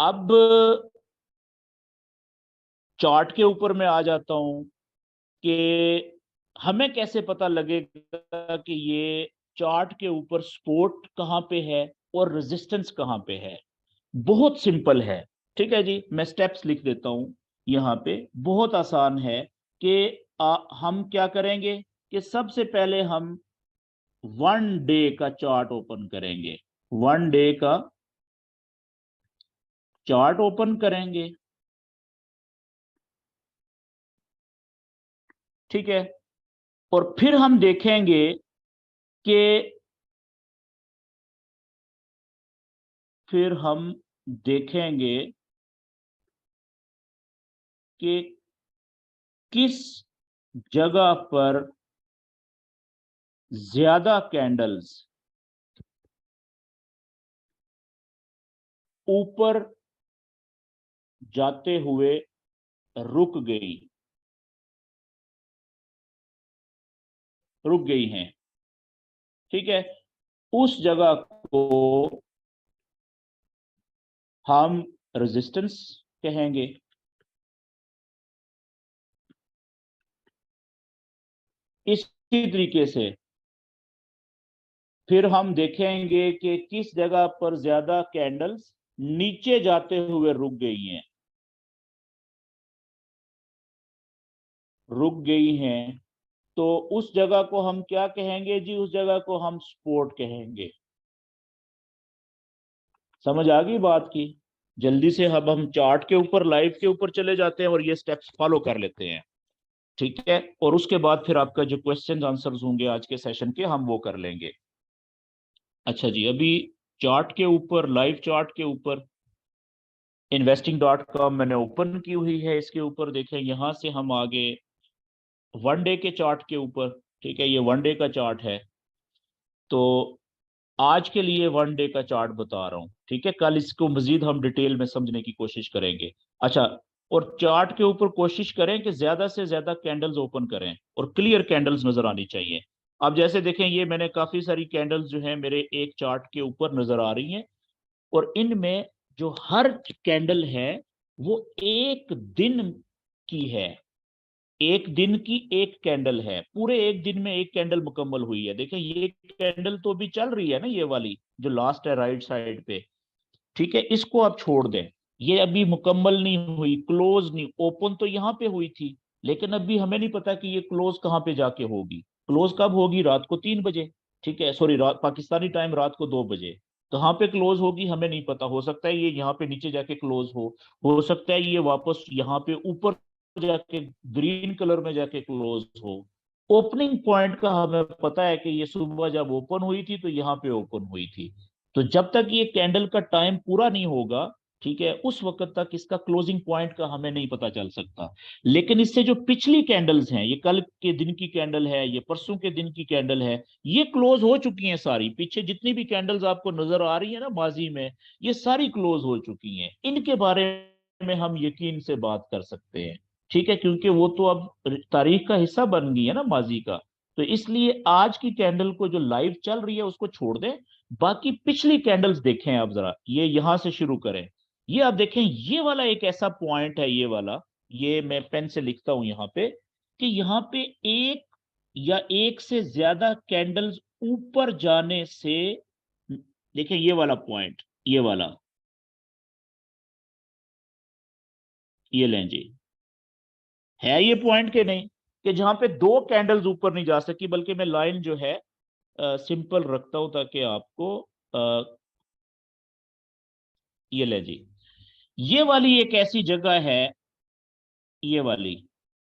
अब चार्ट के ऊपर मैं आ जाता हूं कि हमें कैसे पता लगेगा कि ये चार्ट के ऊपर सपोर्ट कहां पे है और रेजिस्टेंस कहां पे है। बहुत सिंपल है, ठीक है जी, मैं स्टेप्स लिख देता हूं यहां पे, बहुत आसान है कि हम क्या करेंगे कि सबसे पहले हम 1 डे का चार्ट ओपन करेंगे, 1 डे का चार्ट ओपन करेंगे, ठीक है, और फिर हम देखेंगे कि फिर हम देखेंगे कि किस जगह पर ज्यादा कैंडल्स ऊपर जाते हुए रुक गई हैं, ठीक है, उस जगह को हम रेजिस्टेंस कहेंगे। इसी तरीके से फिर हम देखेंगे कि किस जगह पर ज्यादा कैंडल्स नीचे जाते हुए रुक गई हैं, तो उस जगह को हम क्या कहेंगे जी, उस जगह को हम सपोर्ट कहेंगे। समझ आ गई बात की? जल्दी से अब हम चार्ट के ऊपर, लाइव के ऊपर चले जाते हैं और ये स्टेप्स फॉलो कर लेते हैं, ठीक है, और उसके बाद फिर आपका जो क्वेश्चन आंसर्स होंगे आज के सेशन के, हम वो कर लेंगे। अच्छा जी, अभी चार्ट के ऊपर, लाइव चार्ट के ऊपर investing.com मैंने ओपन की हुई है, इसके ऊपर देखें, यहां से हम आगे 1 डे के चार्ट के ऊपर, ठीक है, ये 1 डे का चार्ट है। तो आज के लिए 1 डे का चार्ट बता रहा हूँ, ठीक है, कल इसको मजीद हम डिटेल में समझने की कोशिश करेंगे। अच्छा, और चार्ट के ऊपर कोशिश करें कि ज्यादा से ज्यादा कैंडल्स ओपन करें और क्लियर कैंडल्स नजर आनी चाहिए। अब जैसे देखें, ये मैंने काफी सारी कैंडल्स जो है मेरे एक चार्ट के ऊपर नजर आ रही हैं, और इनमें जो हर कैंडल है वो एक दिन की है। एक दिन की एक कैंडल है, पूरे एक दिन में एक कैंडल मुकम्मल हुई है। देखिए ये कैंडल तो अभी चल रही है ना, ये वाली जो लास्ट है राइट साइड पे, ठीक है, इसको आप छोड़ दें। ये अभी मुकम्मल नहीं हुई, क्लोज नहीं, ओपन तो यहाँ पे हुई थी, लेकिन अभी हमें नहीं पता कि ये क्लोज कहाँ पे जाके होगी। क्लोज कब होगी? रात को 3 बजे, ठीक है, सॉरी, रात पाकिस्तानी टाइम रात को 2 बजे। कहाँ पे क्लोज होगी हमें नहीं पता, हो सकता है ये यहाँ पे नीचे जाके क्लोज हो सकता है ये वापस यहाँ पे ऊपर जाके ग्रीन कलर में जाके क्लोज हो। ओपनिंग पॉइंट का हमें पता है कि ये सुबह जब ओपन हुई थी तो यहाँ पे ओपन हुई थी। तो जब तक ये कैंडल का टाइम पूरा नहीं होगा, ठीक है, उस वक्त तक इसका क्लोजिंग पॉइंट का हमें नहीं पता चल सकता। लेकिन इससे जो पिछली कैंडल्स हैं, ये कल के दिन की कैंडल है, ये परसों के दिन की कैंडल है, ये क्लोज हो चुकी हैं सारी। पीछे जितनी भी कैंडल्स आपको नजर आ रही है ना माजी में, ये सारी क्लोज हो चुकी हैं। इनके बारे में हम यकीन से बात कर सकते हैं, ठीक है, क्योंकि वो तो अब तारीख का हिस्सा बन गई है ना माजी का। तो इसलिए आज की कैंडल को जो लाइव चल रही है उसको छोड़ दें, बाकी पिछली कैंडल्स देखें आप जरा। ये यहां से शुरू करें। ये आप देखें, ये वाला एक ऐसा पॉइंट है, ये वाला, ये मैं पेन से लिखता हूं यहाँ पे, कि यहाँ पे एक या एक से ज्यादा कैंडल्स ऊपर जाने से, देखें ये वाला पॉइंट, ये वाला, ये लें जी, है ये पॉइंट के नहीं, कि जहां पे दो कैंडल्स ऊपर नहीं जा सकी, बल्कि मैं लाइन जो है सिंपल रखता हूं ताकि आपको ये ले जी, ये वाली एक ऐसी जगह है, ये वाली,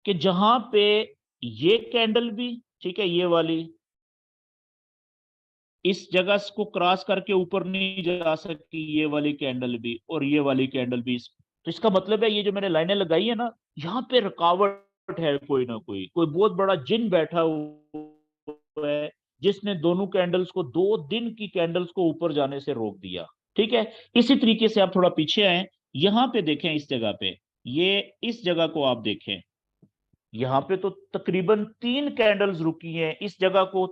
कि जहां पे ये कैंडल भी, ठीक है, ये वाली इस जगह को क्रॉस करके ऊपर नहीं जा सकती, ये वाली कैंडल भी और ये वाली कैंडल भी। तो इसका मतलब है ये जो मैंने लाइनें लगाई है ना, यहाँ पे रुकावट है, कोई ना कोई कोई बहुत बड़ा जिन बैठा हुआ है, जिसने दोनों कैंडल्स को, 2 दिन की कैंडल्स को ऊपर जाने से रोक दिया। ठीक है, इसी तरीके से आप थोड़ा पीछे आए, यहाँ पे देखें, इस जगह पे, ये इस जगह को आप देखें, यहाँ पे तो तकरीबन 3 कैंडल्स रुकी हैं, इस जगह को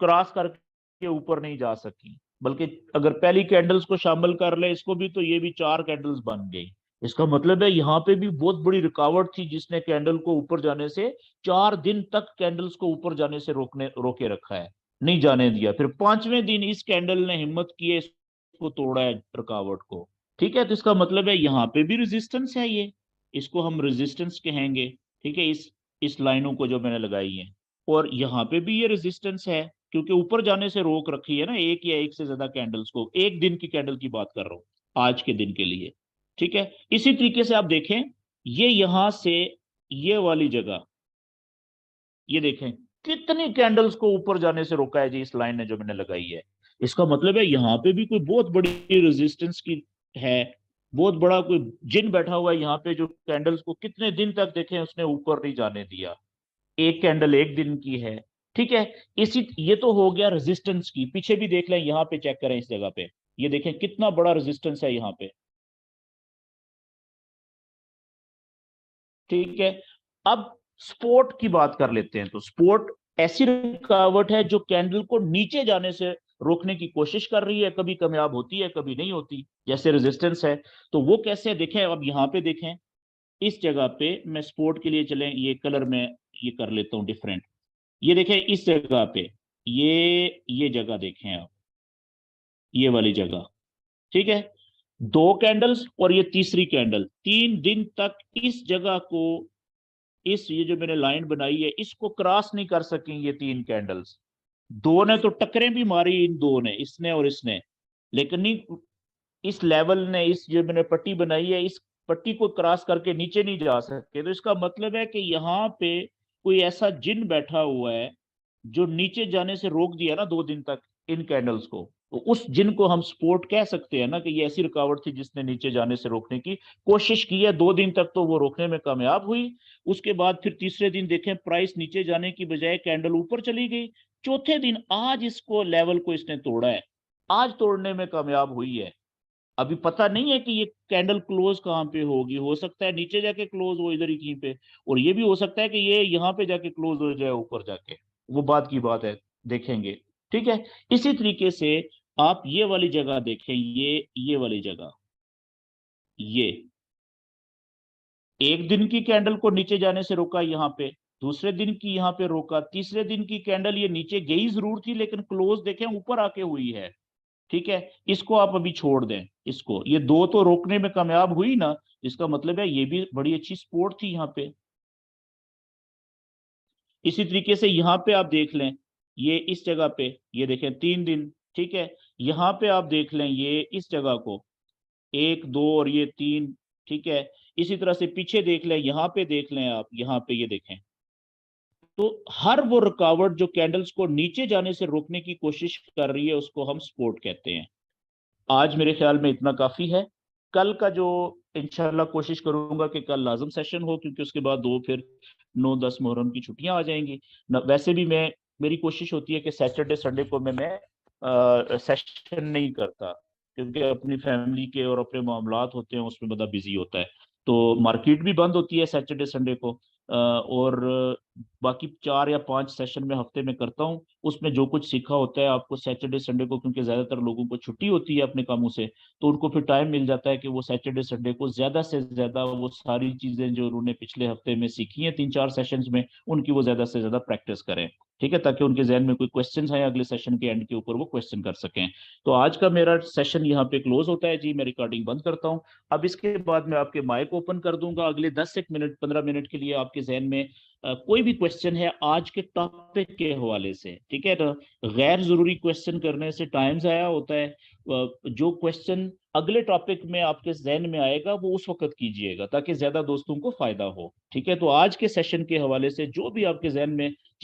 क्रॉस करके ऊपर नहीं जा सकी। बल्कि अगर पहली कैंडल्स को शामिल कर ले इसको भी, तो ये भी 4 कैंडल्स बन गई। इसका मतलब है यहाँ पे भी बहुत बड़ी रुकावट थी, जिसने कैंडल को ऊपर जाने से, 4 दिन तक कैंडल्स को ऊपर जाने से रोके रखा है, नहीं जाने दिया। फिर 5वें दिन इस कैंडल ने हिम्मत की है, इसको तोड़ा है रुकावट को। ठीक है, तो इसका मतलब है यहाँ पे भी रेजिस्टेंस है, ये इसको हम रेजिस्टेंस कहेंगे। ठीक है, इस लाइनों को जो मैंने लगाई है, और यहाँ पे भी ये रेजिस्टेंस है, क्योंकि ऊपर जाने से रोक रखी है ना, एक या एक से ज्यादा कैंडल्स को। एक दिन की कैंडल की बात कर रहा हूँ, आज के दिन के लिए। ठीक है, इसी तरीके से आप देखें, ये यहां से ये वाली जगह, ये देखें कितनी कैंडल्स को ऊपर जाने से रोका है जी इस लाइन ने जो मैंने लगाई है। इसका मतलब है यहाँ पे भी कोई बहुत बड़ी रेजिस्टेंस की है, बहुत बड़ा कोई जिन बैठा हुआ है यहाँ पे, जो कैंडल्स को कितने दिन तक देखें उसने ऊपर नहीं जाने दिया। एक कैंडल एक दिन की है, ठीक है। इसी ये तो हो गया रेजिस्टेंस की। पीछे भी देख लें, यहाँ पे चेक करें, इस जगह पे ये देखें कितना बड़ा रेजिस्टेंस है यहाँ पे। ठीक है, अब स्पोर्ट की बात कर लेते हैं। तो स्पोर्ट ऐसी रुकावट है जो कैंडल को नीचे जाने से रोकने की कोशिश कर रही है, कभी कामयाब होती है कभी नहीं होती, जैसे रेजिस्टेंस है। तो वो कैसे देखें, अब यहाँ पे देखें, इस जगह पे मैं स्पोर्ट के लिए चलें, ये कलर में ये कर लेता हूं डिफरेंट। ये देखें इस जगह पे, ये जगह देखें आप, ये वाली जगह, ठीक है, 2 कैंडल्स और ये तीसरी कैंडल, 3 दिन तक इस जगह को, इस ये जो मैंने लाइन बनाई है इसको क्रॉस नहीं कर सकी ये 3 कैंडल्स। दो ने तो टक्करें भी मारी, इन दो ने, इसने और इसने, लेकिन नहीं, इस लेवल ने, इस जो मैंने पट्टी बनाई है इस पट्टी को क्रॉस करके नीचे नहीं जा सके। तो इसका मतलब है कि यहाँ पे कोई ऐसा जिन बैठा हुआ है जो नीचे जाने से रोक दिया ना 2 दिन तक इन कैंडल्स को। तो उस जिन को हम सपोर्ट कह सकते हैं ना, कि ये ऐसी रुकावट थी जिसने नीचे जाने से रोकने की कोशिश की है। 2 दिन तक तो वो रोकने में कामयाब हुई। उसके बाद फिर तीसरे दिन देखें, प्राइस नीचे जाने की बजाय कैंडल ऊपर चली गई। चौथे दिन आज इसको लेवल को इसने तोड़ा है। आज तोड़ने में कामयाब हुई है। अभी पता नहीं है कि ये कैंडल क्लोज कहाँ पे होगी, हो सकता है नीचे जाके क्लोज हो इधर ही कहीं पे, और ये भी हो सकता है कि ये यहाँ पे जाके क्लोज हो जाए ऊपर जाके, वो बात की बात है, देखेंगे। ठीक है। इसी तरीके से आप ये वाली जगह देखें, ये वाली जगह, ये एक दिन की कैंडल को नीचे जाने से रोका यहाँ पे, दूसरे दिन की यहाँ पे रोका, तीसरे दिन की कैंडल ये नीचे गई जरूर थी लेकिन क्लोज देखें ऊपर आके हुई है। ठीक है। इसको आप अभी छोड़ दें, इसको, ये दो तो रोकने में कामयाब हुई ना, इसका मतलब है ये भी बड़ी अच्छी स्पोर्ट थी यहाँ पे। इसी तरीके से यहाँ पे आप देख लें, ये इस जगह पे, ये देखें 3 दिन। ठीक है। यहाँ पे आप देख लें ये इस जगह को, 1 2 और ये 3। ठीक है। इसी तरह से पीछे देख लें, यहाँ पे देख लें आप, यहाँ पे ये देखें। तो हर वो रुकावट जो कैंडल्स को नीचे जाने से रोकने की कोशिश कर रही है उसको हम सपोर्ट कहते हैं। आज मेरे ख्याल में इतना काफी है। कल का जो इंशाल्लाह कोशिश करूंगा कि कल लाजम सेशन हो, क्योंकि उसके बाद दो फिर 9 10 मुहर्रम की छुट्टियां आ जाएंगी। वैसे भी मैं, मेरी कोशिश होती है कि सैटरडे संडे को मैं सेशन नहीं करता, क्योंकि अपनी फैमिली के और अपने मामलात होते हैं उसमें बड़ा बिजी होता है। तो मार्केट भी बंद होती है सैटरडे संडे को, और बाकी 4 या 5 सेशन में हफ्ते में करता हूँ। उसमें जो कुछ सीखा होता है आपको सैटरडे संडे को, क्योंकि ज्यादातर लोगों को छुट्टी होती है अपने कामों से, तो उनको फिर टाइम मिल जाता है कि वो सैटरडे संडे को ज्यादा से ज्यादा वो सारी चीजें जो उन्होंने पिछले हफ्ते में सीखी हैं 3 4 सेशंस में, उनकी वो ज्यादा से ज्यादा प्रैक्टिस करें। ठीक है, ताकि उनके जहन में कोई क्वेश्चन आए अगले सेशन के एंड के ऊपर वो क्वेश्चन कर सकें। तो आज का मेरा सेशन यहाँ पे क्लोज होता है जी, मैं रिकॉर्डिंग बंद करता हूँ। अब इसके बाद मैं आपके माइक ओपन कर दूंगा, अगले 10 एक मिनट 15 मिनट के लिए आपके जहन में कोई भी क्वेश्चन है आज के टॉपिक के हवाले से। ठीक है ना, गैर जरूरी क्वेश्चन करने से टाइम जाया होता है। जो क्वेश्चन अगले टॉपिक में आपके जहन में आएगा वो उस वक्त कीजिएगा, ताकि ज्यादा दोस्तों को फायदा हो। ठीक है, तो आज के सेशन के हवाले से जो भी आपके जहन में